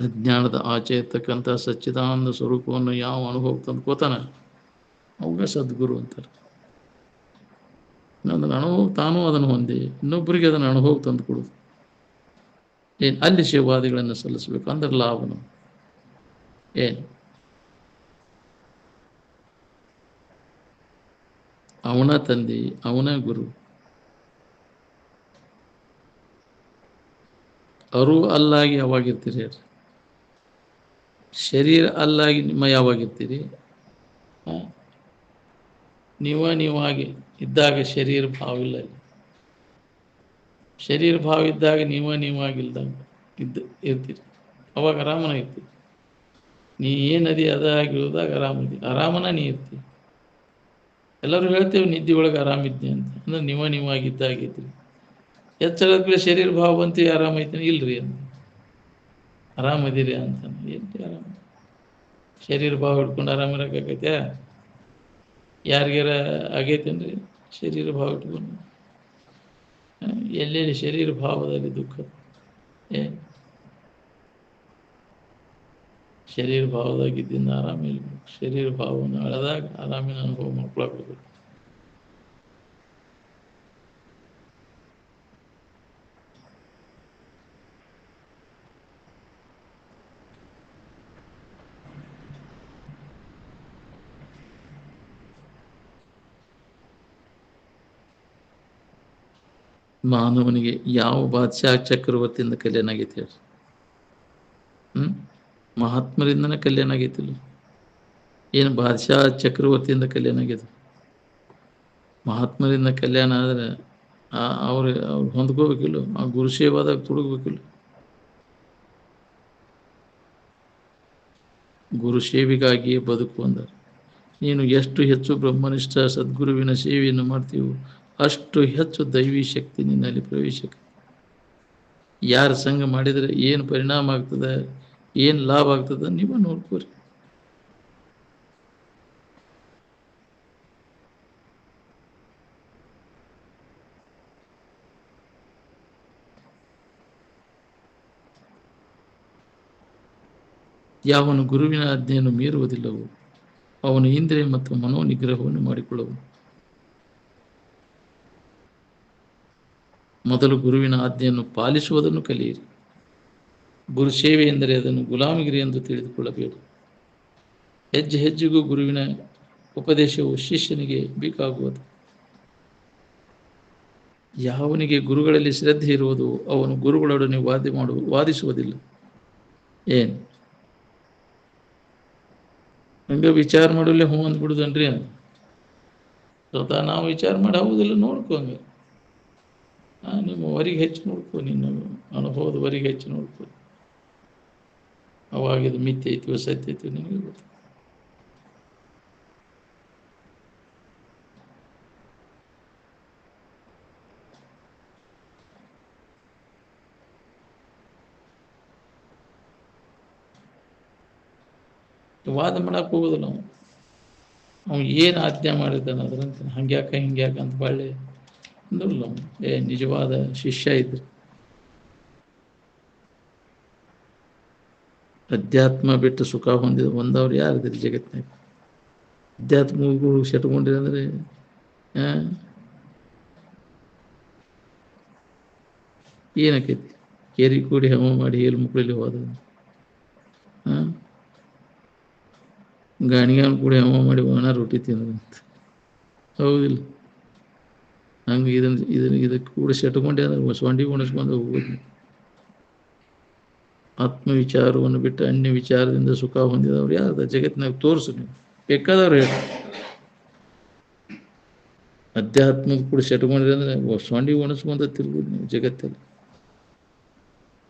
ಅಜ್ಞಾನದ ಆಚೆ ಇರ್ತಕ್ಕಂಥ ಸಚ್ಚಿದಾನಂದ ಸ್ವರೂಪವನ್ನು ಯಾವ ಅನುಭವ ತಂದ್ಕೋತಾನ ಅವಾಗ ಸದ್ಗುರು ಅಂತಾರೆ. ಅದನ್ನು ಅನುಭವ ತಾನೂ ಅದನ್ನು ಹೊಂದಿ ಇನ್ನೊಬ್ಬರಿಗೆ ಅದನ್ನು ಅನುಭವ ತಂದು ಕೊಡುದು. ಏನು ಅಲ್ಲಿ ಸೇವಾದಿಗಳನ್ನು ಸಲ್ಲಿಸಬೇಕು ಅಂದ್ರೆ ಲಾಭನು ಏನು ಅವನ ತಂದೆ ಅವನ ಗುರು. ಅವರು ಅಲ್ಲಾಗಿ ಯಾವಾಗಿರ್ತೀರಿ? ಶರೀರ ಅಲ್ಲಾಗಿ ನಿಮ್ಮ ಯಾವಾಗಿರ್ತೀರಿ? ನೀವಾಗಿ ಇದ್ದಾಗ ಶರೀರ ಭಾವ ಇಲ್ಲ. ಶರೀರ ಭಾವ ಇದ್ದಾಗ ನೀವಾಗಿಲ್ದಾಗ ಇರ್ತೀರಿ, ಅವಾಗ ಆರಾಮನ ಇರ್ತೀರಿ. ನೀ ಏನದಿ ಅದಾಗಿರೋದಾಗ ಆರಾಮನ ನೀ ಇರ್ತೀವಿ. ಎಲ್ಲರೂ ಹೇಳ್ತೇವೆ ನಿದ್ದೆ ಒಳಗೆ ಆರಾಮಿದ್ನಿ ಅಂತ, ಅಂದ್ರೆ ನೀವಾಗಿದ್ದಾಗಿದ್ರಿ. ಎಚ್ಚರದ ಶರೀರ ಭಾವ ಬಂತೀವಿ ಆರಾಮೈತೀನಿ ಇಲ್ರಿ ಅಂತ. ಆರಾಮದಿರಿ ಅಂತಾನೆ. ಏನು ಆರಾಮ? ಶರೀರ ಭಾವ ಹಿಡ್ಕೊಂಡು ಆರಾಮಿರಕ್ಕಾಗೈತೆ? ಯಾರಿಗಾರ ಆಗೈತೇನ್ರಿ ಶರೀರ ಭಾವ ಇಟ್ಕೊಂಡು? ಎಲ್ಲೆಲ್ಲಿ ಶರೀರ ಭಾವದಲ್ಲಿ ದುಃಖ? ಏ ಶರೀರ ಭಾವದಾಗಿದ್ದಿಂದ ಆರಾಮಿಲ್ಲ. ಶರೀರ ಭಾವವನ್ನು ಅಳೆದಾಗ ಆರಾಮಿನ ಅನುಭವ ಮಾಡ್ಕೊಳಕ್ಬೇಕು. ಮಾನವನಿಗೆ ಯಾವ ಬಾದಶಾ ಚಕ್ರವರ್ತಿಯಿಂದ ಕಲ್ಯಾಣ ಆಗೈತಿ ಹೇಳ್ರಿ? ಮಹಾತ್ಮರಿಂದನೇ ಕಲ್ಯಾಣ ಆಗೈತಿಲ್ಲ? ಏನು ಬಾದಶಾ ಚಕ್ರವರ್ತಿಯಿಂದ ಕಲ್ಯಾಣ ಆಗ್ಯದ? ಮಹಾತ್ಮರಿಂದ ಕಲ್ಯಾಣ ಆದರೆ ಅವ್ರು ಹೊಂದ್ಕೋಬೇಕಿಲ್ಲ? ಆ ಗುರು ಸೇವಾದಾಗ ತೊಡಗಬೇಕಿಲ್ಲ? ಗುರು ಸೇವೆಗಾಗಿಯೇ ಬದುಕು ಅಂದರು. ನೀನು ಎಷ್ಟು ಹೆಚ್ಚು ಬ್ರಹ್ಮನಿಷ್ಠ ಸದ್ಗುರುವಿನ ಸೇವೆಯನ್ನು ಮಾಡ್ತೀವೋ ಅಷ್ಟು ಹೆಚ್ಚು ದೈವಿ ಶಕ್ತಿ ನಿನ್ನಲ್ಲಿ ಪ್ರವೇಶಕ್ಕೆ. ಯಾರ ಸಂಘ ಮಾಡಿದರೆ ಏನು ಪರಿಣಾಮ ಆಗ್ತದೆ, ಏನು ಲಾಭ ಆಗ್ತದೆ ನೀವು ನೋಡ್ಕೋರಿ. ಯಾವನು ಗುರುವಿನ ಆಜ್ಞೆಯನ್ನು ಮೀರುವುದಿಲ್ಲವೋ ಅವನು ಇಂದ್ರಿಯ ಮತ್ತು ಮನೋನಿಗ್ರಹವನ್ನು ಮಾಡಿಕೊಳ್ಳುವನು. ಮೊದಲು ಗುರುವಿನ ಆಜ್ಞೆಯನ್ನು ಪಾಲಿಸುವುದನ್ನು ಕಲಿಯಿರಿ. ಗುರು ಸೇವೆ ಎಂದರೆ ಅದನ್ನು ಗುಲಾಮಗಿರಿ ಎಂದು ತಿಳಿದುಕೊಳ್ಳಬೇಡಿ. ಹೆಜ್ಜೆ ಹೆಜ್ಜೆಗೂ ಗುರುವಿನ ಉಪದೇಶವು ಶಿಷ್ಯನಿಗೆ ಬೇಕಾಗುವುದು. ಯಾವನಿಗೆ ಗುರುಗಳಲ್ಲಿ ಶ್ರದ್ಧೆ ಇರುವುದು ಅವನು ಗುರುಗಳೊಡನೆ ವಾದಿಸುವುದಿಲ್ಲ. ಏನು ಹಂಗೆ ವಿಚಾರ ಮಾಡಲೇ ಹ್ಞೂ ಅಂದ್ಬಿಡುದನ್ರಿ ಅಂತ ಸ್ವತಃ ನಾವು ವಿಚಾರ ಮಾಡಿ ಆಗುದಿಲ್ಲ. ನೋಡ್ಕೊ ಹಂಗೆ ನಿಮ್ಮ ವರಿಗೆ ಹೆಚ್ಚು ನೋಡ್ಕೊ, ನಿನ್ನ ಅನುಭವದ ವರಿಗೆ ಹೆಚ್ಚು ನೋಡ್ಕೊ. ಅವಾಗಿದು ಮಿಥ್ಯೆ ಐತಿವ ಸತ್ಯ ಐತಿವ ನಿಮಗೆ ಗೊತ್ತು. ವಾದ ಮಾಡಕ್ಕೆ ಹೋಗೋದಿಲ್ಲ ನಾವು. ಅವ್ನು ಏನು ಆಜ್ಞೆ ಮಾಡಿದ್ದಾನೆ ಅದರಂತ ಹಂಗ್ಯಾಕ ಹಿಂಗ್ಯಾಕ ಅಂತ ಬಾಳೆ ಅಂದ್ರಲ್ಲ ಅವನು. ನಿಜವಾದ ಶಿಷ್ಯ ಇದ್ರು. ಅಧ್ಯಾತ್ಮ ಬಿಟ್ಟು ಸುಖ ಹೊಂದವ್ರು ಯಾರಿದ್ರಿ ಜಗತ್ತಿನಾಗ? ಅಧ್ಯಾತ್ಮಗಳು ಸೆಟ್ಕೊಂಡಿರಿ ಅಂದರೆ ಏನಕ್ಕೈತಿ? ಕೇರಿ ಕೂಡಿ ಹಮ ಮಾಡಿ ಹೇಳಿ ಮುಕ್ಕಳಲ್ಲಿ ಹೋದ ಗಾಣಿಗಾನ ಕೂಡಿ ಹಮ ಮಾಡಿ ಒಣ ರೊಟ್ಟಿ ತಿನ್ನೋದಂತ ಹೌದಿಲ್ಲ? ಹಂಗೆ ಇದಕ್ಕೆ ಕೂಡ ಸೆಟ್ಕೊಂಡೆ ಅಂದ್ರೆ ಸೊಂಡಿ ಉಣಿಸ್ಕೊಂಡು ಹೋಗೋದು. ಆತ್ಮವಿಚಾರವನ್ನು ಬಿಟ್ಟು ಅನ್ಯ ವಿಚಾರದಿಂದ ಸುಖ ಹೊಂದಿದವ್ರು ಯಾರ್ದ ಜಗತ್ತಿನಾಗ? ತೋರಿಸು ನೀವು, ಬೇಕಾದವ್ರು ಹೇಳಿ. ಅಧ್ಯಾತ್ಮದ ಕೂಡ ಸೆಟ್ಕೊಂಡಿರಿ ಅಂದ್ರೆ ಸೊಂಡಿ ಉಣಿಸ್ಕೊಂಡ ತಿರ್ಬೋದು ನೀವು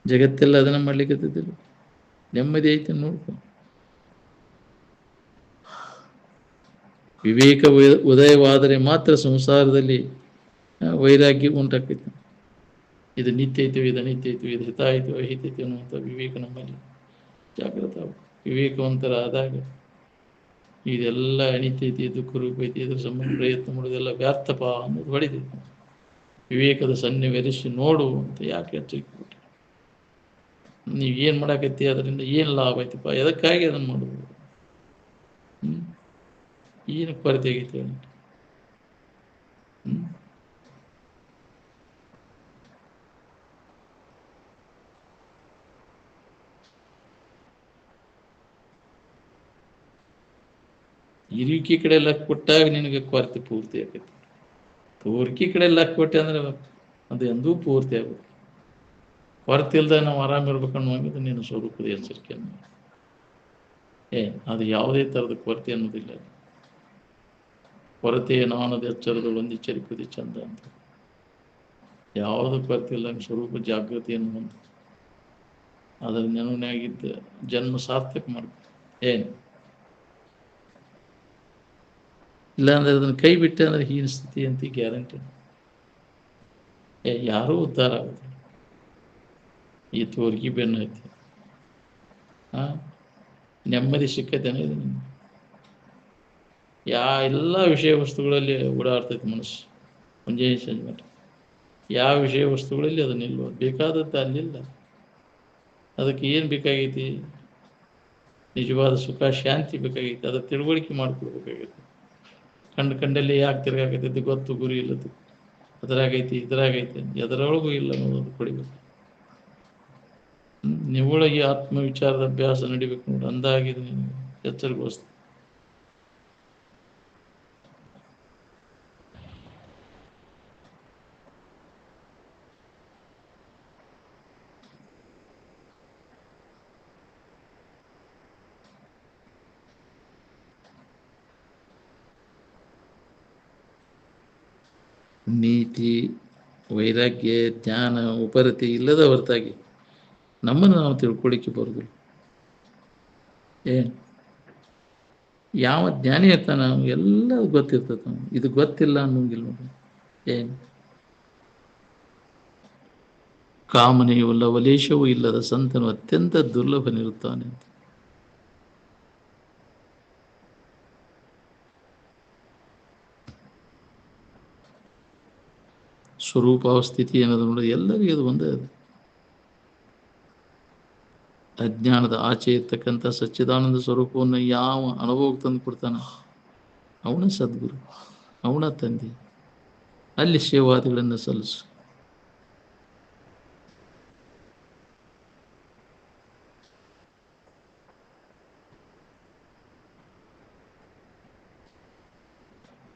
ಜಗತ್ತೆಲ್ಲ ಅದನ್ನ ಮಾಡ್ಲಿಕ್ಕೆ ನೆಮ್ಮದಿ ಐತೆ ನೋಡ್ಕೊ. ವಿವೇಕ ಉದಯವಾದರೆ ಮಾತ್ರ ಸಂಸಾರದಲ್ಲಿ ವೈರಾಗ್ಯ ಉಂಟಾಗ್ತೈತಿ. ಇದು ನಿತ್ಯ ಐತಿವಿ, ಇದು ಅನಿತ್ಯ ಐತಿವಿ, ಇದು ಹಿತ ಐತಿವಿ ಅಹಿತ ಐತಿ ಅನ್ನುವಂಥ ವಿವೇಕ ನಮ್ಮಲ್ಲಿ ಜಾಗೃತ. ವಿವೇಕವಂತರಾದಾಗ ಇದೆಲ್ಲ ಅನಿತ್ಯ ಐತಿ, ದುಃಖ ರೂಪ ಐತಿ, ಇದ್ರ ಸಂಬಂಧ ಪ್ರಯತ್ನ ಮಾಡೋದೆಲ್ಲ ವ್ಯರ್ಥಪ ಅನ್ನೋದು ಹೊಡಿತೈತಿ. ವಿವೇಕದ ಸನ್ನಿವೇರಿಸಿ ನೋಡು ಅಂತ ಯಾಕೆ ಎಚ್ಚರಿಕೆ? ನೀವು ಏನು ಮಾಡಾಕತ್ತಿ, ಅದರಿಂದ ಏನು ಲಾಭ ಐತಪ್ಪ, ಎದಕ್ಕಾಗಿ ಅದನ್ನು ಮಾಡೋದು? ಏನು ಕೊರತೆ ಆಗೈತೆ? ಇರುವಿಕೆ ಕಡೆ ಲಕ್ ಕೊಟ್ಟಾಗ ನಿನಗೆ ಕೊರತೆ ಪೂರ್ತಿ ಆಗೈತಿ. ತೋರಿಕೆ ಕಡೆ ಲಕ್ ಕೊಟ್ಟೆ ಅಂದ್ರೆ ಅದು ಎಂದೂ ಪೂರ್ತಿ ಆಗುತ್ತೆ. ಕೊರತೆ ಇಲ್ದಾಗ ನಾವು ಆರಾಮಿರ್ಬೇಕನ್ನುವಂಥದ್ದು ನಿನ್ನ ಸ್ವರೂಪದ ಎಚ್ಚರಿಕೆ. ಅದು ಯಾವುದೇ ಥರದ ಕೊರತೆ ಅನ್ನೋದಿಲ್ಲ. ಕೊರತೆಯ ನಾನದ ಎಚ್ಚರದಳು ಒಂದು ಎಚ್ಚರಿಕೆ ಚಂದ ಅಂತ. ಯಾವುದು ಕೊರತೆ ಇಲ್ಲ ಸ್ವರೂಪ ಜಾಗೃತಿಯನ್ನು ಹೊಂದು ಅದರ ನೆನವಿನಾಗಿದ್ದ ಜನ್ಮ ಸಾರ್ಥಕ ಮಾಡ್ಬೇಕು. ಇಲ್ಲಾಂದ್ರೆ ಅದನ್ನು ಕೈ ಬಿಟ್ಟೆ ಅಂದ್ರೆ ಹೀನ ಸ್ಥಿತಿ ಅಂತ ಗ್ಯಾರಂಟಿ. ಯಾರೂ ಉದ್ಧಾರ ಆಗುತ್ತೆ. ಈ ತೋರ್ಗಿ ಬೆನ್ನು ಐತಿ. ಆ ನೆಮ್ಮದಿ ಸಿಕ್ಕತೇನೆ ಇದು ನಿಮ್ಗೆ? ಎಲ್ಲ ವಿಷಯ ವಸ್ತುಗಳಲ್ಲಿ ಓಡಾಡ್ತೈತೆ ಮನಸ್ಸು ಮುಂಜಾನೆ ಸಂಜೆ ಮಟ್ಟ. ಯಾವ ವಿಷಯ ವಸ್ತುಗಳಲ್ಲಿ ಅದು ನಿಲ್ಲುವ ಬೇಕಾದದ್ದು ಅಲ್ಲಿಲ್ಲ. ಅದಕ್ಕೆ ಏನು ಬೇಕಾಗೈತಿ? ನಿಜವಾದ ಸುಖ ಶಾಂತಿ ಬೇಕಾಗೈತಿ. ಅದು ತಿಳುವಳಿಕೆ ಮಾಡಿಕೊಡ್ಬೇಕಾಗೈತಿ. ಕಂಡಲ್ಲಿ ಯಾಕೆ ತಿರ್ಗಾಕೈತಿ ಗೊತ್ತು ಗುರಿ ಇಲ್ಲದು. ಅದರಾಗೈತಿ ಇದರಾಗೈತಿ ಎದರೊಳಗೂ ಇಲ್ಲ ಅನ್ನೋದು ಪಡಿಬೇಕು. ನಿವ್ವಳಗಿ ಆತ್ಮವಿಚಾರದ ಅಭ್ಯಾಸ ನಡಿಬೇಕು ನೋಡಿ. ಅಂದಾಗಿದೆ ನಿಮಗೆ ಎಚ್ಚರಗೋಸ್ಕರ. ನೀತಿ, ವೈರಾಗ್ಯ, ಜ್ಞಾನ, ಉಪರತಿ ಇಲ್ಲದ ಹೊರತಾಗಿ ನಮ್ಮನ್ನು ನಾವು ತಿಳ್ಕೊಳ್ಳಿಕ್ಕೆ ಬರೋದಿಲ್ಲ. ಏನು ಯಾವ ಜ್ಞಾನಿ ಇರ್ತಾನ ಎಲ್ಲ ಗೊತ್ತಿರ್ತದೆ. ಇದು ಗೊತ್ತಿಲ್ಲ ಅನ್ನೋಂಗಿಲ್ಲ ನೋಡಿ. ಏನು ಕಾಮನೆಯೂ ಲವಲೇಶವೂ ಇಲ್ಲದ ಸಂತನು ಅತ್ಯಂತ ದುರ್ಲಭನಿರುತ್ತಾನೆ. ಸ್ವರೂಪ ಸ್ಥಿತಿ ಅನ್ನೋದು ನೋಡಿ ಎಲ್ಲರಿಗೂ ಅದು ಒಂದೇ. ಅದು ಅಜ್ಞಾನದ ಆಚೆ ಇರ್ತಕ್ಕಂಥ ಸಚ್ಚಿದಾನಂದ ಸ್ವರೂಪವನ್ನು ಯಾವ ಅನುಭವಕ್ಕೆ ತಂದು ಕೊಡ್ತಾನ ಅವನ ಸದ್ಗುರು, ಅವನ ತಂದೆ. ಅಲ್ಲಿ ಸೇವಾದಿಗಳನ್ನು ಸಲ್ಲಿಸು.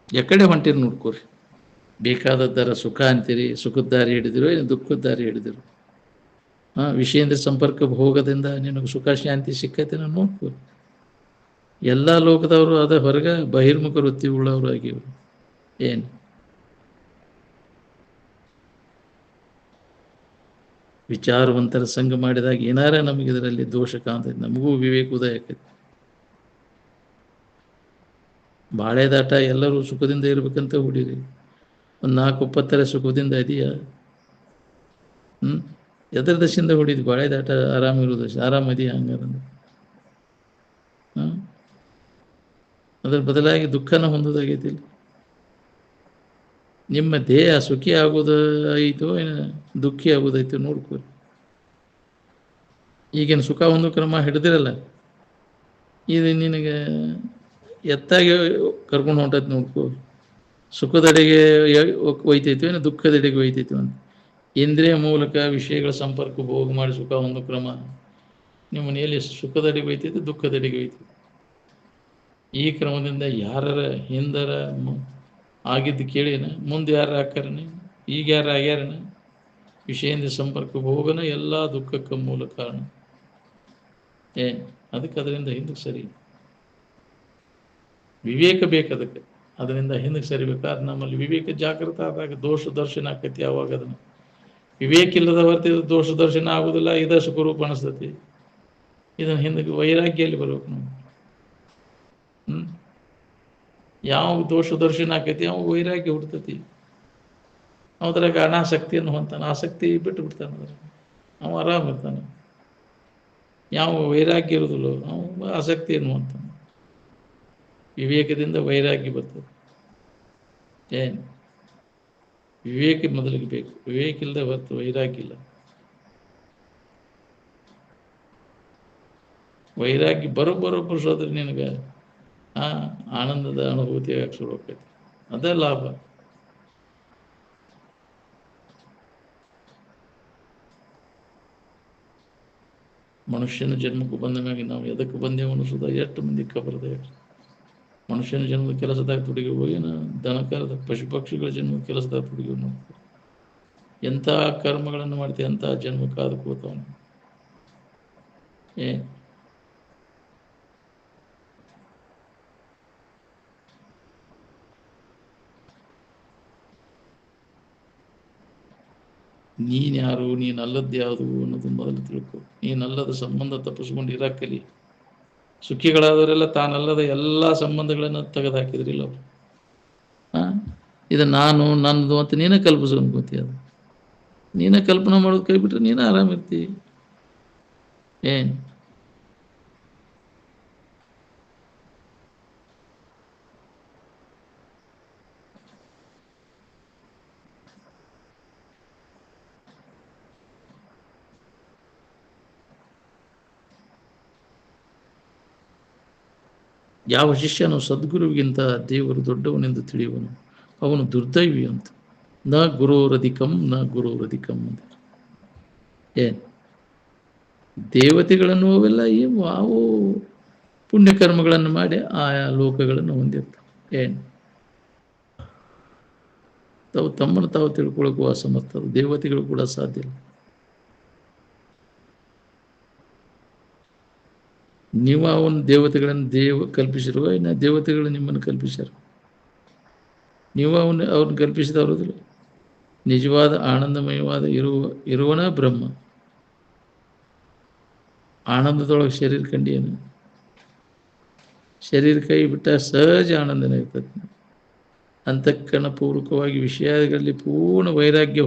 ಎಕಡೆ ಹೊಂಟಿರಿ ನೋಡ್ಕೋರಿ. ಬೇಕಾದದ್ದರ ಸುಖ ಅಂತೀರಿ, ಸುಖದ ದಾರಿ ಹಿಡಿದಿರೋ ಏನು ದುಃಖದ ದಾರಿ ಹಿಡಿದಿರೋ. ವಿಷಯೇಂದ್ರ ಸಂಪರ್ಕ ಭೋಗದಿಂದ ನಿನಗೆ ಸುಖ ಶಾಂತಿ ಸಿಕ್ಕೈತೆ ನಾನು ನೋಡ್ಕೋ. ಎಲ್ಲ ಲೋಕದವರು ಅದ ಹೊರಗೆ ಬಹಿರ್ಮುಖ ವೃತ್ತಿ ಉಳ್ಳವರು ಆಗಿವರು. ಏನು ವಿಚಾರವಂತರ ಸಂಘ ಮಾಡಿದಾಗ ಏನಾರ ನಮಗೆ ಇದರಲ್ಲಿ ದೋಷ ಕಾಣ್ತೈತೆ, ನಮಗೂ ವಿವೇಕ ಉದಯ ಆಕೈತಿ. ಬಾಳೆದಾಟ ಎಲ್ಲರೂ ಸುಖದಿಂದ ಇರ್ಬೇಕಂತ ಹುಡಿರಿ. ಒಂದು 4 ಸುಖದಿಂದ ಇದೆಯಾ? ಎದರ ದಶಿಂದ ಹೊಡಿದ್ವಿ? ಬಾಳೆದಾಟ ಆರಾಮಿರೋದು ಆರಾಮದಿಯಾ? ಹಂಗಾರಂದ್ರೆ ಅದರ ಬದಲಾಗಿ ದುಃಖನ ಹೊಂದೋದಾಗೈತಿ. ನಿಮ್ಮ ದೇಹ ಸುಖಿ ಆಗೋದಾಯಿತೋ ಏನು ದುಃಖಿ ಆಗೋದೈತೋ ನೋಡ್ಕೊ. ಈಗೇನು ಸುಖ ಹೊಂದೋ ಕ್ರಮ ಹಿಡ್ದಿರಲ್ಲ, ಇದು ನಿನಗೆ ಎತ್ತಾಗಿ ಕರ್ಕೊಂಡು ಹೊಂಟೈತಿ ನೋಡ್ಕೋ. ಸುಖದೆಡೆಗೆ ಒಯ್ತೈತೋ ಏನು ದುಃಖದೆಡೆಗೆ ಒಯ್ತೈತೋ ಅಂತ. ಇಂದ್ರಿಯ ಮೂಲಕ ವಿಷಯಗಳ ಸಂಪರ್ಕ ಭೋಗ ಮಾಡಿ ಸುಖ ಹೊಂದೋ ಕ್ರಮ ನಿಮ್ಮ ಮನೆಯಲ್ಲಿ ಸುಖದೆಡೆಗೆ ಒಯ್ತೈತೆ, ದುಃಖದೆಡೆಗೆ ಒಯ್ತೈತೆ. ಈ ಕ್ರಮದಿಂದ ಯಾರ ಹಿಂದರ ಆಗಿದ್ದು ಕೇಳಿನ ಮುಂದೆ ಯಾರು ಹಾಕಾರನ, ಈಗ ಯಾರು ಆಗ್ಯಾರನ? ವಿಷಯದಿಂದ ಸಂಪರ್ಕ ಭೋಗನ ಎಲ್ಲ ದುಃಖಕ್ಕೆ ಮೂಲ ಕಾರಣ. ಅದಕ್ಕೆ ಅದರಿಂದ ಹಿಂದಕ್ಕೆ ಸರಿ. ವಿವೇಕ ಬೇಕು ಅದಕ್ಕೆ. ಅದರಿಂದ ಹಿಂದಕ್ಕೆ ಸರಿಬೇಕಾದ್ರೆ ನಮ್ಮಲ್ಲಿ ವಿವೇಕ ಜಾಗೃತ ಆದಾಗ ದೋಷ ದರ್ಶನ ಆಕೈತಿ. ಅವಾಗ ಅದನ್ನು ವಿವೇಕ ಇಲ್ಲದ ಹೊರತು ದೋಷ ದರ್ಶನ ಆಗುದಿಲ್ಲ. ಇದ ಸುಖರೂಪ ಅನಿಸ್ತತಿ. ಇದನ್ನು ಹಿಂದಕ್ಕೆ ವೈರಾಗ್ಯಲ್ಲಿ ಬರ್ಬೇಕು ನಾವು. ಯಾವ ದೋಷ ದರ್ಶನ ಆಕೈತಿ ಅವ ವೈರಾಗ್ಯ ಹುಡ್ತತಿ. ಅದ್ರಾಗ ಅನಾಸಕ್ತಿಯನ್ನು ಹೊಂತಾನೆ, ಆಸಕ್ತಿ ಬಿಟ್ಟು ಬಿಡ್ತಾನೆ. ಅದ್ರ ಅವ ಆರಾಮ ಇರ್ತಾನೆ. ಯಾವ ವೈರಾಗ್ಯ ಇರೋದಿಲ್ಲ ಅವ ಆಸಕ್ತಿಯನ್ನು ಹೊಂತಾನೆ. ವಿವೇಕದಿಂದ ವೈರಾಗ್ಯ ಬರ್ತದೆ. ಏನು ವಿವೇಕ ಮೊದಲಿಗೆ ಬೇಕು. ವಿವೇಕ ಇಲ್ಲದೆ ಹೊರತು ವೈರಾಗ್ಯ ಇಲ್ಲ. ವೈರಾಗ್ಯ ಬರೋಬ್ಬರೊಬ್ಬರು ಸೋದ್ರೆ ನಿನಗೆ ಆನಂದದ ಅನುಭೂತಿ ಶುರು ಆಕೈತಿ. ಅದೇ ಲಾಭ. ಮನುಷ್ಯನ ಜನ್ಮಕ್ಕೂ ಬಂದ ಮ್ಯಾಗ ನಾವು ಎದಕ್ಕೆ ಬಂದೇವು ಅನ್ನಿಸೋದ ಎಷ್ಟು ಮಂದಿ ಖಬರದ. ಮನುಷ್ಯನ ಜನ್ಮದ ಕೆಲಸದಾಗ ತುಡಿಗೋ ಏನು ದನಕರದ ಪಶು ಪಕ್ಷಿಗಳ ಜನ್ಮದ ಕೆಲಸದಾಗ ತುಡಿಗೋ ನೋಡ್ತಾರೆ. ಎಂಥ ಕರ್ಮಗಳನ್ನು ಮಾಡ್ತೀವಿ, ಎಂಥ ಜನ್ಮಕ್ಕೆ ಆದ ಕೂತವನು. ನೀನ್ಯಾರು, ನೀನಲ್ಲದ್ದು ಯಾವುದು ಅನ್ನೋದು ಮೊದಲು ತಿಳ್ಕೊ. ನೀನಲ್ಲದ ಸಂಬಂಧ ತಪ್ಪಿಸ್ಕೊಂಡು ಇರಾಕಲಿ. ಸುಖಿಗಳಾದವರೆಲ್ಲ ತಾನಲ್ಲದ ಎಲ್ಲ ಸಂಬಂಧಗಳನ್ನು ತೆಗೆದುಹಾಕಿದ್ರಿಲ್ಲ ಅವರು. ಇದು ನಾನು ನನ್ನದು ಅಂತ ನೀನೇ ಕಲ್ಪಿಸ್ಕೊಂಡು ಕೂತಿ. ಅದು ನೀನೇ ಕಲ್ಪನೆ ಮಾಡೋದು ಕೈ ಬಿಟ್ರೆ ನೀನೇ ಆರಾಮಿರ್ತಿ. ಯಾವ ಶಿಷ್ಯನು ಸದ್ಗುರುವಿಗಿಂತ ದೇವರು ದೊಡ್ಡವನೆಂದು ತಿಳಿಯುವನು ಅವನು ದುರ್ದೈವಿ ಅಂತ. ನ ಗುರೋರಧಿಕಂ ನ ಗುರೋರಧಿಕಂ ಅಂತ. ಏನು ದೇವತೆಗಳನ್ನು ಅವೆಲ್ಲ ಏನು ಅವು ಪುಣ್ಯಕರ್ಮಗಳನ್ನು ಮಾಡಿ ಆಯಾ ಲೋಕಗಳನ್ನು ಹೊಂದಿರ್ತವೆ. ಏನು ತಾವು ತಮ್ಮನ್ನು ತಾವು ತಿಳ್ಕೊಳ್ಳೋಕ್ಕೂ ಅಸಮರ್ಥರು, ದೇವತೆಗಳು ಕೂಡ ಸಾಧ್ಯ ಇಲ್ಲ. ನೀವು ಅವನ ದೇವತೆಗಳನ್ನು ಕಲ್ಪಿಸಿರುವ ಇನ್ನು ದೇವತೆಗಳು ನಿಮ್ಮನ್ನು ಕಲ್ಪಿಸ್ಯಾರ. ನೀವು ಅವ್ರನ್ನ ಕಲ್ಪಿಸಿದವರದಿಲ್ಲ. ನಿಜವಾದ ಆನಂದಮಯವಾದ ಇರುವನ ಬ್ರಹ್ಮ. ಆನಂದದೊಳಗೆ ಶರೀರ ಕಂಡಿಯೇನು? ಶರೀರ ಕೈ ಬಿಟ್ಟ ಸಹಜ ಆನಂದನೇ ಇರ್ತದೆ. ಅಂತಃಕರಣ ಪೂರ್ವಕವಾಗಿ ವಿಷಯಗಳಲ್ಲಿ ಪೂರ್ಣ ವೈರಾಗ್ಯ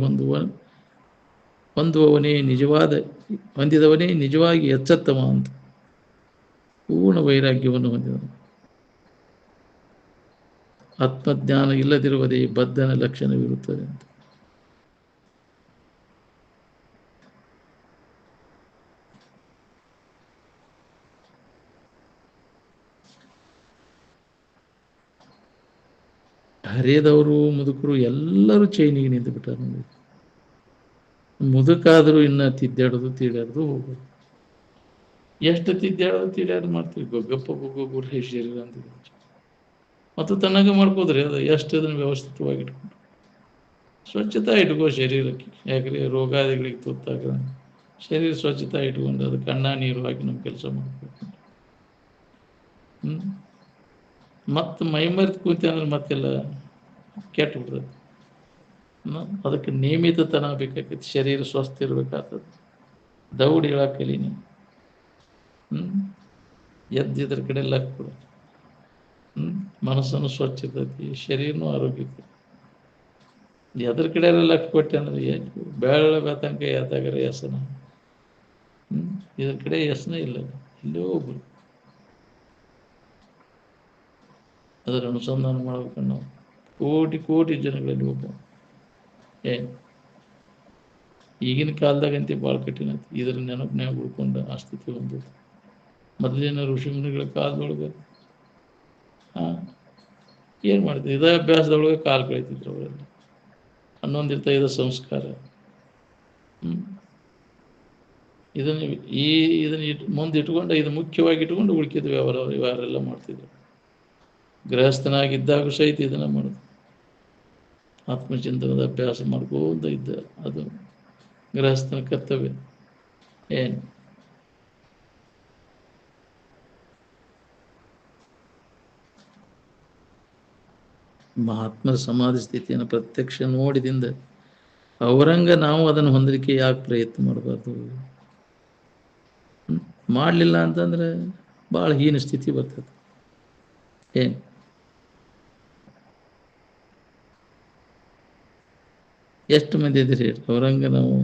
ಹೊಂದಿದವನೇ ನಿಜವಾಗಿ ಎಚ್ಚತ್ತಮ ಅಂತ. ಪೂರ್ಣ ವೈರಾಗ್ಯವನ್ನು ಹೊಂದಿದವನು. ಆತ್ಮಜ್ಞಾನ ಇಲ್ಲದಿರುವುದೇ ಬದ್ಧನ ಲಕ್ಷಣವಿರುತ್ತದೆ ಅಂತ. ಹರಿಯದವರು ಮುದುಕರು ಎಲ್ಲರೂ ಚೈನಿಗೆ ನಿಂತು ಬಿಟ್ಟಾರ. ಮುದುಕಾದರೂ ಇನ್ನ ತಿದ್ದಾಡೋದು ತೀಡಾಡೋದು ಹೋಗೋದು. ಎಷ್ಟು ತಿದ್ದಾಡೋದು ತೀಡಾಡೋದು ಮಾಡ್ತೀವಿ. ಗೊಗ್ಗಪ್ಪ ಗೊಗ್ಗೂರು ಶರೀರ ಅಂತೀವಿ. ಮತ್ತು ತನ್ನಾಗ ಮಾಡ್ಕೋದ್ರಿ ಅದು ಎಷ್ಟು ಅದನ್ನು ವ್ಯವಸ್ಥಿತವಾಗಿ ಇಟ್ಕೊಂಡು ಸ್ವಚ್ಛತಾ ಇಟ್ಕೋ ಶರೀರಕ್ಕೆ. ಯಾಕ್ರಿ ರೋಗಾದಿಗಳಿಗೆ ತುತ್ತಾಗ ಶರೀರ ಸ್ವಚ್ಛತಾ ಇಟ್ಕೊಂಡು ಅದು ಕಣ್ಣ ನೀರು ಹಾಕಿ ನಮ್ಮ ಕೆಲಸ ಮಾಡ್ಬೇಕು. ಮತ್ತು ಮೈ ಮರೆತು ಕೂತಿ ಅಂದ್ರೆ ಮತ್ತೆಲ್ಲ ಕೆಟ್ಟು ಬಿಡ್ತದೆ. ಅದಕ್ಕೆ ನಿಯಮಿತತನ ಬೇಕಾಗೈತಿ. ಶರೀರ ಸ್ವಸ್ಥ ಇರ್ಬೇಕಾಗ್ತದೆ. ದೌಡ್ ಹೇಳಕ್ ಕಲೀನಿ. ಎದ್ದಿದ್ರ ಕಡೆ ಲಕ್ ಕೊಡ. ಮನಸ್ಸನ್ನು ಸ್ವಚ್ಛ ಇರ್ತೈತಿ, ಶರೀರನೂ ಆರೋಗ್ಯ ಇರ್ತೈತಿ. ಎದ್ರ ಕಡೆ ಲಕ್ ಕೊಟ್ಟೆ ಅಂದ್ರೆ ಬೆಳ್ಳ ಬೆತಂಕ ಎದ್ದಾಗರ ಯಸನ. ಇದ್ರ ಕಡೆ ಯಸನ ಇಲ್ಲ. ಇಲ್ಲೇ ಒಬ್ರು ಅದರ ಅನುಸಂಧಾನ ಮಾಡ್ಬೇಕಂತ ನಾವು. ಕೋಟಿ ಕೋಟಿ ಜನಗಳಲ್ಲಿ ಒಬ್ಬ. ಈಗಿನ ಕಾಲದಾಗಂತೆ ಭಾಳ ಕಠಿಣ ಐತಿ. ಇದರ ನೆನಪನ್ಯಾಗ ಉಳ್ಕೊಂಡು ಆ ಸ್ಥಿತಿ ಹೊಂದೋದು. ಮೊದಲಿನ ಋಷಿಮುನಿಗಳ ಕಾಲದೊಳಗೆ ಏನು ಮಾಡ್ತಿದ್ರು? ಇದೇ ಅಭ್ಯಾಸದೊಳಗೆ ಕಾಲು ಕಳೀತಿದ್ರು ಅವರೆಲ್ಲ. ಹನ್ನೊಂದಿರ್ತ ಇದು ಸಂಸ್ಕಾರ. ಇದನ್ನು ಮುಂದೆ ಇಟ್ಕೊಂಡು ಇದು ಮುಖ್ಯವಾಗಿ ಇಟ್ಕೊಂಡು ಉಳ್ಕಿದ್ವಿ. ಇವರೆಲ್ಲ ಮಾಡ್ತಿದ್ರು. ಗೃಹಸ್ಥನಾಗಿದ್ದಾಗ ಸಹಿತ ಇದನ್ನ ಮಾಡೋದು. ಆತ್ಮಚಿಂತನದ ಅಭ್ಯಾಸ ಮಾಡ್ಕೋತ ಇದ್ದ. ಅದು ಗೃಹಸ್ಥನ ಕರ್ತವ್ಯ. ಏನು ಮಹಾತ್ಮರ ಸಮಾಧಿ ಸ್ಥಿತಿಯನ್ನು ಪ್ರತ್ಯಕ್ಷ ನೋಡಿದಿಂದ ಅವರಂಗ ನಾವು ಅದನ್ನು ಹೊಂದಲಿಕ್ಕೆ ಯಾಕೆ ಪ್ರಯತ್ನ ಮಾಡಬಾರ್ದು? ಮಾಡಲಿಲ್ಲ ಅಂತಂದ್ರೆ ಭಾಳ ಹೀನ ಸ್ಥಿತಿ ಬರ್ತದೆ. ಏನು ಎಷ್ಟು ಮಂದಿ ಇದ್ರಿ ಅವರಂಗ ನಾವು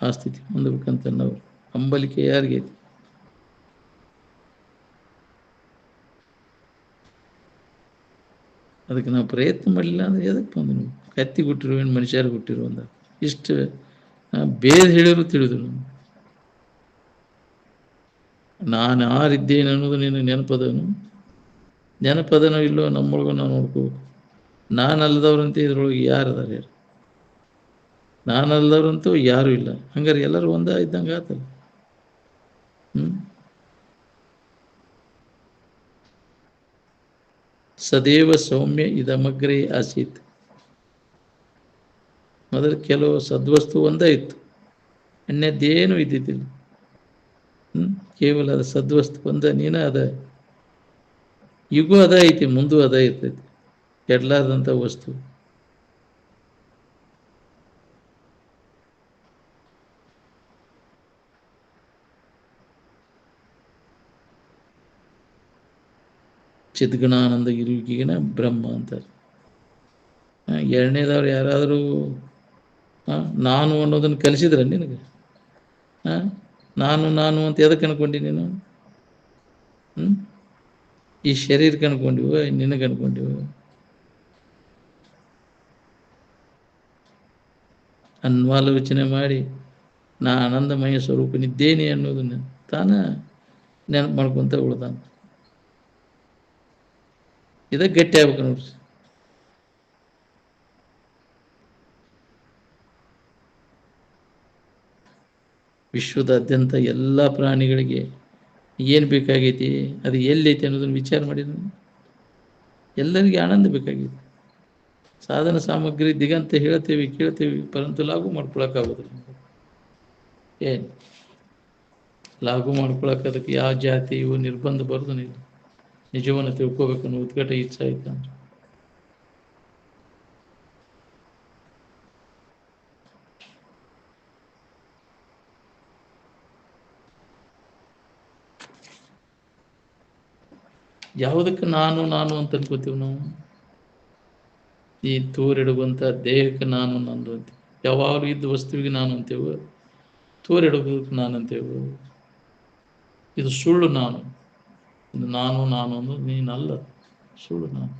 ಆ ಸ್ಥಿತಿ ಹೊಂದಬೇಕಂತ ನಾವು ಹಂಬಲಿಕೆ ಯಾರಿಗೆ ಐತಿ? ಅದಕ್ಕೆ ನಾವು ಪ್ರಯತ್ನ ಮಾಡಲಿಲ್ಲ ಅಂದ್ರೆ ಎದಕ್ಕೆ ಬಂದು ನೀವು ಕತ್ತಿ ಹುಟ್ಟಿರು ಏನು ಮನುಷ್ಯರು ಹುಟ್ಟಿರು ಅಂದ ಇಷ್ಟು ಬೇರೆ ಹೇಳಿದ್ರು ತಿಳಿದ್ರು. ನಾನು ಯಾರಿದ್ದೇನೆ ಅನ್ನೋದು ನಿನ್ನ ನೆನಪದನೋ ಇಲ್ಲೋ ನಮ್ಮೊಳಗೂ ನಾವು ನೋಡ್ಕೋಬೇಕು. ನಾನಲ್ಲದವ್ರಂತೆ ಇದ್ರೊಳಗೆ ಯಾರು ಅದಾರ ಯಾರು? ನಾನಲ್ಲದವ್ರಂತೂ ಯಾರೂ ಇಲ್ಲ. ಹಂಗಾರೆ ಎಲ್ಲರೂ ಒಂದೇ ಇದ್ದಂಗೆ ಆತಲ್ಲ. ಸದೇವ ಸೌಮ್ಯ ಇದಮಗ್ರೇ ಆಸೀತ್. ಮೊದಲು ಕೆಲವು ಸದ್ವಸ್ತು ಒಂದೇ ಇತ್ತು, ಅನ್ಯದ್ದೇನೂ ಇದ್ದಿದ್ದಿಲ್ಲ. ಕೇವಲ ಅದು ಸದ್ವಸ್ತು ಒಂದ. ನೀನ ಅದ. ಈಗೂ ಅದ ಐತಿ, ಮುಂದೂ ಅದ ಇರ್ತೈತಿ. ಕೆಡ್ಲಾರ್ದಂಥ ವಸ್ತು. ಚಿದ್ಗಣಾನಂದ ಇರುವಿಕೆಗಿನ ಬ್ರಹ್ಮ ಅಂತಾರೆ. ಎರಡನೇದವ್ರು ಯಾರಾದರೂ ನಾನು ಅನ್ನೋದನ್ನು ಕಲಿಸಿದ್ರ ನಿನಗೆ? ನಾನು ಅಂತ ಎದಕ್ಕೆ ಅನ್ಕೊಂಡಿ ನೀನು? ಈ ಶರೀರಕ್ಕೆ ಅನ್ಕೊಂಡಿವ, ನಿನಗೆ ಅನ್ಕೊಂಡಿವ? ಅನ್ವಾಲೋಚನೆ ಮಾಡಿ ನಾ ಆನಂದಮಯ ಸ್ವರೂಪ, ಸ್ವರೂಪನಿದ್ದೇನೆ ಅನ್ನೋದನ್ನ ತಾನ ನೆನಪು ಮಾಡ್ಕೊತ ಉಳ್ದಾನ. ಅಂತ ಉಳ್ದಾನ. ಇದಕ್ಕೆ ಗಟ್ಟಿ ಆಗ್ಬೇಕು ನೋಡ್ರಿ. ವಿಶ್ವದಾದ್ಯಂತ ಎಲ್ಲ ಪ್ರಾಣಿಗಳಿಗೆ ಏನು ಬೇಕಾಗೈತಿ, ಅದು ಎಲ್ಲೈತಿ ಅನ್ನೋದನ್ನು ವಿಚಾರ ಮಾಡಿ. ಎಲ್ಲರಿಗೆ ಆನಂದ ಬೇಕಾಗಿದೆ. ಸಾಧನ ಸಾಮಗ್ರಿ ದಿಗಂತ ಹೇಳ್ತೇವೆ, ಕೇಳ್ತೇವೆ, ಪರಂತು ಲಾಗು ಮಾಡ್ಕೊಳಕ್ಕಾಗೋದಿಲ್ಲ. ಏನು ಲಾಗು ಮಾಡ್ಕೊಳಕ್ಕೆ ಅದಕ್ಕೆ ಯಾವ ಜಾತಿ ಇವು ನಿರ್ಬಂಧ ಬರೋದನಿಲ್ಲ. ನಿಜವನ್ನು ತಿಳ್ಕೋಬೇಕು ಅನ್ನೋ ಉದ್ಘಾಟ ಇಚ್ಛೆ ಆಯ್ತು ಅಂದ್ರೆ ಯಾವುದಕ್ಕೆ ನಾನು ನಾನು ಅಂತ ಅನ್ಕೋತೀವಿ ನಾವು. ಈ ತೋರಿಡುವಂಥ ದೇಹಕ್ಕೆ ನಾನು ನಂದು ಅಂತ ಯಾವಾಗಲೂ ಇದ್ದ ವಸ್ತುವಿಗೆ ನಾನು ಅಂತೇವೆ, ತೋರಿಡುವುದಕ್ಕೆ ನಾನು ಅಂತೇವೆ. ಇದು ಸುಳ್ಳು ನಾನು. ಇದು ನಾನು ನಾನು ಅನ್ನೋದು ನೀನಲ್ಲ, ಸುಳ್ಳು ನಾನು.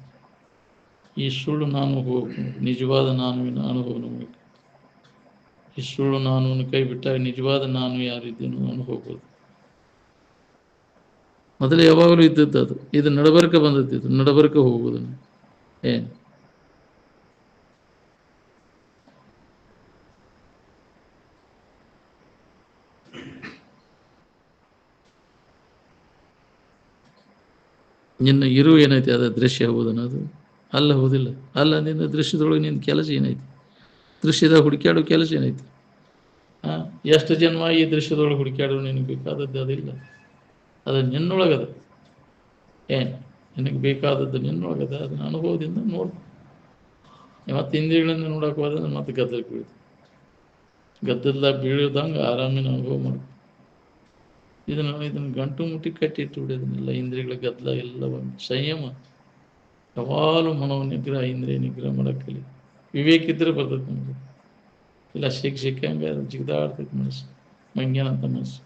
ಈ ಸುಳ್ಳು ನಾನು ಹೋಗಬೇಕು, ನಿಜವಾದ ನಾನುವಿನ ಅನುಭವ ನಮಗೆ. ಈ ಸುಳ್ಳು ನಾನು ಕೈ ಬಿಟ್ಟಾಗ ನಿಜವಾದ ನಾನು ಯಾರಿದ್ದೇನೋ ಅನುಭವಬಹುದು. ಮೊದಲು ಯಾವಾಗಲೂ ಇದ್ದದ್ದು ಅದು. ಇದು ನಡಬರ್ಕ ಬಂದದ್ದು, ನಡಬರ್ಕ ಹೋಗುವುದು. ಏನು ನಿನ್ನ ಇರು ಏನೈತಿ ಅದ ದೃಶ್ಯ ಹೌದನ್ನೋದು ಅಲ್ಲ, ಹೌದಿಲ್ಲ? ಅಲ್ಲ, ನಿನ್ನ ದೃಶ್ಯದೊಳಗೆ ನಿನ್ನ ಕೆಲಸ ಏನೈತಿ? ದೃಶ್ಯದಾಗ ಹುಡುಕ್ಯಾಡೋ ಕೆಲಸ ಏನೈತಿ? ಎಷ್ಟು ಜನ್ಮ ಈ ದೃಶ್ಯದೊಳಗೆ ಹುಡುಕ್ಯಾಡೋ ನಿನಗೆ ಬೇಕಾದದ್ದು ಅದಿಲ್ಲ, ಅದು ನಿನ್ನೊಳಗದ. ಏನು ನಿನಗೆ ಬೇಕಾದದ್ದು ನಿನ್ನೊಳಗದ, ಅದನ್ನ ಅನುಭವದಿಂದ ನೋಡು. ಮತ್ತು ಇಂದ್ರಿಯಗಳಿಂದ ನೋಡಕ್ಕೆ ಹೋದ್ರೆ ಮತ್ತೆ ಗದ್ದಲಕ್ಕೆ ಬೀಳ್ತು. ಗದ್ದಲದಾಗ ಬೀಳೋದಂಗೆ ಆರಾಮಿನ ಅನುಭವ ಮಾಡು. ಇದನ್ನು ಗಂಟು ಮುಟ್ಟಿ ಕಟ್ಟಿಟ್ಟು ಬಿಡೋದನ್ನೆಲ್ಲ ಇಂದ್ರಿಯಗಳ ಗದ್ದಲ ಎಲ್ಲ ಒಂದು ಸಂಯಮ. ಯಾವಾಗಲೂ ಮನೋ ನಿಗ್ರಹ, ಇಂದ್ರಿಯ ನಿಗ್ರಹ ಮಾಡಕ್ಕಲಿ ವಿವೇಕ ಇದ್ರೆ ಬರ್ತೈತೆ ನಮಗೆ. ಇಲ್ಲ ಸಿಕ್ಕಂಗೆ ಜಿಗ್ದಾಡ್ತೈತೆ ಮನಸ್ಸು, ಮಂಗ್ಯಾನಂತ ಮನಸ್ಸು.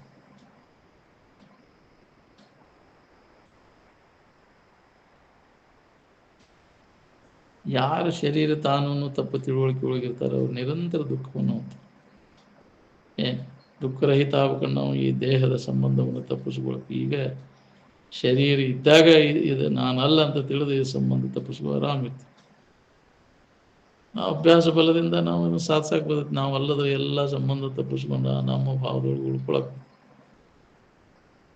ಯಾರು ಶರೀರ ತಾನನ್ನು ತಪ್ಪು ತಿಳುವಳಿಕೆ ಒಳಗಿರ್ತಾರೆ ಅವ್ರು ನಿರಂತರ ದುಃಖವನ್ನು ಹೋಗ್ತಾರೆ. ಏನು ದುಃಖರಹಿತ ಆಗ್ಬೇಕಂಡು ನಾವು ಈ ದೇಹದ ಸಂಬಂಧವನ್ನು ತಪ್ಪಿಸ್ಕೊಳ್ಬೇಕು. ಈಗ ಶರೀರ ಇದ್ದಾಗ ಇದು ನಾನಲ್ಲ ಅಂತ ತಿಳಿದು ಈ ಸಂಬಂಧ ತಪ್ಪಿಸ್ಕೊ ಆರಾಮಿತ್ತು. ನಾವು ಅಭ್ಯಾಸ ಬಲದಿಂದ ನಾವು ಸಾಧಿಸಕ್ಕೆ ಬರ್ತೈತೆ. ನಾವು ಅಲ್ಲದ ಎಲ್ಲ ಸಂಬಂಧ ತಪ್ಪಿಸ್ಕೊಂಡ ನಮ್ಮ ಭಾವದೊಳಗೆ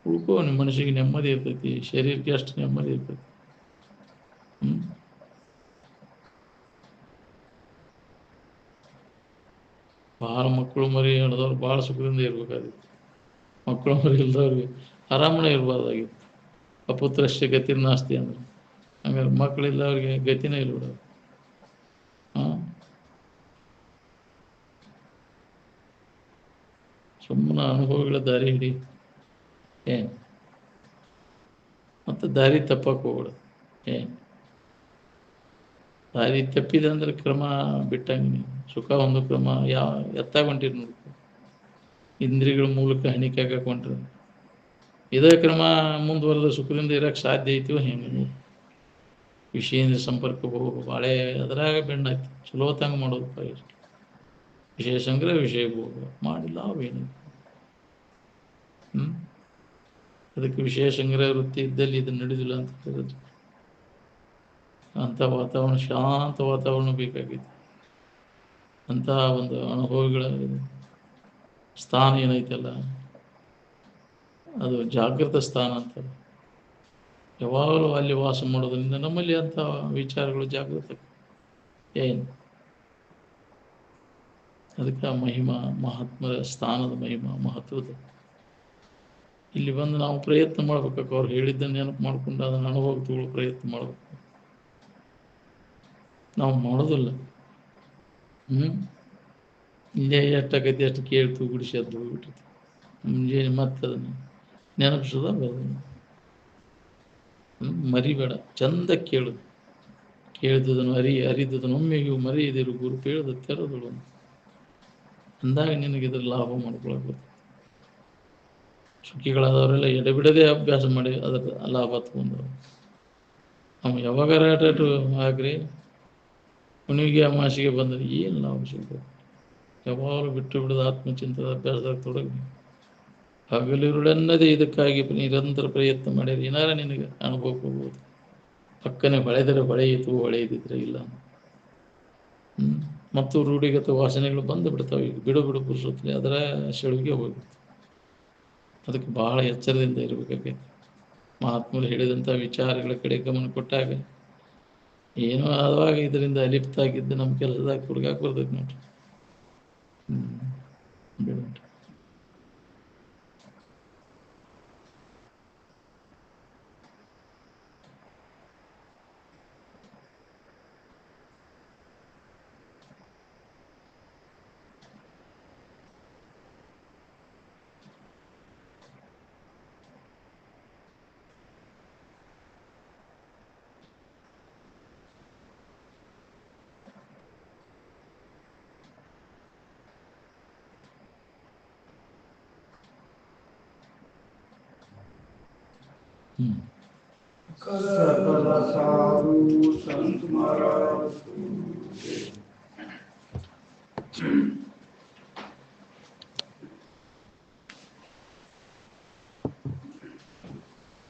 ಉಳ್ಕೋ ನಿಮ್ಮ ಮನಸ್ಸಿಗೆ ನೆಮ್ಮದಿ ಇರ್ತೈತಿ, ಶರೀರಕ್ಕೆ ಅಷ್ಟು ನೆಮ್ಮದಿ ಇರ್ತೈತಿ. ಭಾಳ ಮಕ್ಕಳು ಮರಿ ಹಿಡ್ದವ್ರು ಭಾಳ ಸುಖದಿಂದ ಇರ್ಬೇಕಾಗಿತ್ತು. ಮಕ್ಕಳು ಮರಿ ಇಲ್ದವ್ರಿಗೆ ಆರಾಮಣೆ ಇರಬಾರ್ದಾಗಿತ್ತು. ಅಪುತ್ರಶ್ಯ ಗತಿ ನಾಸ್ತಿ ಅಂದ್ರೆ ಹಂಗಾರೆ ಮಕ್ಕಳಿಲ್ಲವ್ರಿಗೆ ಗತಿನೇ ಇಲ್ಲ ಬಿಡೋದು. ಸುಮ್ಮನೆ ಅನುಭವಗಳ ದಾರಿ ಹಿಡಿ. ಏನು ಮತ್ತು ದಾರಿ ತಪ್ಪಕ್ಕೆ ಹೋಗ್ಬಿಡೋದು. ಏನು ದಾರಿ ತಪ್ಪಿದೆ ಅಂದ್ರೆ ಕ್ರಮ ಬಿಟ್ಟಂಗೆ ನೀವು ಸುಖ ಒಂದು ಕ್ರಮ ಎತ್ತಾಗ ಹೊಂಟಿರಿ ನೋಡ್ಕೊ. ಇಂದ್ರಿಯಗಳ ಮೂಲಕ ಹಣಿಕೆ ಹಾಕಕ್ಕೆ ಹೊಂಟ್ರಿ. ಇದೇ ಕ್ರಮ ಮುಂದುವರೆದ ಸುಖದಿಂದ ಇರಕ್ಕೆ ಸಾಧ್ಯ ಐತಿವ ಹೆಂಗೆ? ವಿಷಯದಿಂದ ಸಂಪರ್ಕ ಹೋಗು ಭಾಳೆ ಅದರಾಗ ಬೆಂಡ್ ಹಾಕಿ ಚಲೋ ತಂಗ ಮಾಡೋದಪ್ಪ. ಎಷ್ಟು ವಿಷಯ ಸಂಗ್ರಹ ವಿಷಯ ಹೋಗ ಮಾಡಿಲ್ಲ ಅವೇನು. ಅದಕ್ಕೆ ವಿಷಯ ಸಂಗ್ರಹ ವೃತ್ತಿ ಇದ್ದಲ್ಲಿ ಇದು ನಡೆದಿಲ್ಲ ಅಂತ ಹೇಳಿದ್ರು. ಅಂಥ ವಾತಾವರಣ, ಶಾಂತ ವಾತಾವರಣ ಬೇಕಾಗಿದೆ. ಅಂತಹ ಒಂದು ಅನುಭವಗಳ ಸ್ಥಾನ ಏನೈತಲ್ಲ ಅದು ಜಾಗೃತ ಸ್ಥಾನ ಅಂತಾರೆ. ಯಾವಾಗಲೂ ಅಲ್ಲಿ ವಾಸ ಮಾಡೋದ್ರಿಂದ ನಮ್ಮಲ್ಲಿ ಅಂಥ ವಿಚಾರಗಳು ಜಾಗೃತ. ಏನು ಅದಕ್ಕೆ ಆ ಮಹಿಮಾ ಮಹಾತ್ಮರ ಸ್ಥಾನದ ಮಹಿಮಾ ಮಹತ್ವದ ಇಲ್ಲಿ ಬಂದು ನಾವು ಪ್ರಯತ್ನ ಮಾಡ್ಬೇಕು. ಅವ್ರು ಹೇಳಿದ್ದನ್ನು ನೆನಪು ಮಾಡ್ಕೊಂಡು ಅದನ್ನು ಅನುಭವ ತಗೊಳ್ಳೋ ಪ್ರಯತ್ನ ಮಾಡ್ಬೇಕು. ನಾವು ಮಾಡೋದಿಲ್ಲ. ಇಲ್ಲೇ ಎಷ್ಟಾಗೈತಿ ಅಷ್ಟು ಕೇಳ್ತು ಗುಡಿಸಿ ಅದು ಹೋಗ್ಬಿಟ್ಟಿರ್ತೀವಿ. ಮುಂಜಾನೆ ಮತ್ತೆ ಅದನ್ನು ನೆನಪಿಸೋದ ಬರೋದು. ಮರಿಬೇಡ, ಚಂದ ಕೇಳು. ಕೇಳಿದುದನ್ನು ಅರಿದುದನ್ನು ಒಮ್ಮೆಗೂ ಮರೆಯದಿರು ಗುರು ಕೇಳಿದ ತೆರದಳು ಅಂದಾಗ ನಿನಗೆ ಇದ್ರ ಲಾಭ ಮಾಡ್ಕೊಳಕ್ಕೆ. ಸುಖಿಗಳಾದವರೆಲ್ಲ ಎಡೆಬಿಡದೆ ಅಭ್ಯಾಸ ಮಾಡಿ ಅದರ ಲಾಭ ತಗೊಂಡ್ರು. ನಾವು ಯಾವಾಗಾರ ಆಗ್ರಿ ಹುಣ್ಣಿಗೆ ಅಮಾಸಿಗೆ ಬಂದರೆ ಏನು ಲಾಭ ಸಿಗ್ತದೆ? ಯಾವಾಗಲೂ ಬಿಟ್ಟು ಬಿಡೋದು ಆತ್ಮಚಿಂತದ ಅಭ್ಯಾಸದಾಗ ತೊಡಗಿ ಹಗಲಿರುಳೆನ್ನದೇ ಇದಕ್ಕಾಗಿ ನಿರಂತರ ಪ್ರಯತ್ನ ಮಾಡಿದ್ರೆ ಏನಾರ ನಿನಗೆ ಅನುಭವಕ್ಕೆ ಹೋಗ್ಬೋದು. ಪಕ್ಕನೆ ಹೊಳೆದರೆ ಹೊಳೆಯಿತು, ಹೊಳೆಯದಿದ್ರೆ ಇಲ್ಲ. ಮತ್ತು ರೂಢಿಗತ ವಾಸನೆಗಳು ಬಂದು ಬಿಡ್ತಾವೆ. ಈಗ ಬಿಡು ಬಿಡು ಪುರುಷೋತ್ತಮ ಅದರ ಸೆಳುವಿಗೆ ಹೋಗ್ಬಿಡ್ತು. ಅದಕ್ಕೆ ಬಹಳ ಎಚ್ಚರದಿಂದ ಇರಬೇಕಾಗೈತೆ. ಮಹಾತ್ಮರು ಹೇಳಿದಂಥ ವಿಚಾರಗಳ ಕಡೆ ಗಮನ ಕೊಟ್ಟಾಗ ಏನೋ ಆವಾಗ ಇದರಿಂದ ಅಲಿಪ್ತ ಆಗಿದ್ದು ನಮ್ಮ ಕೆಲಸದಾಗ ಹುಡುಗಾಕ್ ಬರ್ತೈತೆ ನೋಡ್ರಿ. ಬಿಡು. सकल साधु संत महाराज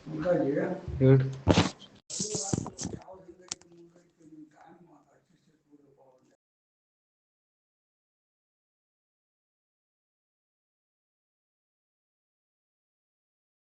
उनका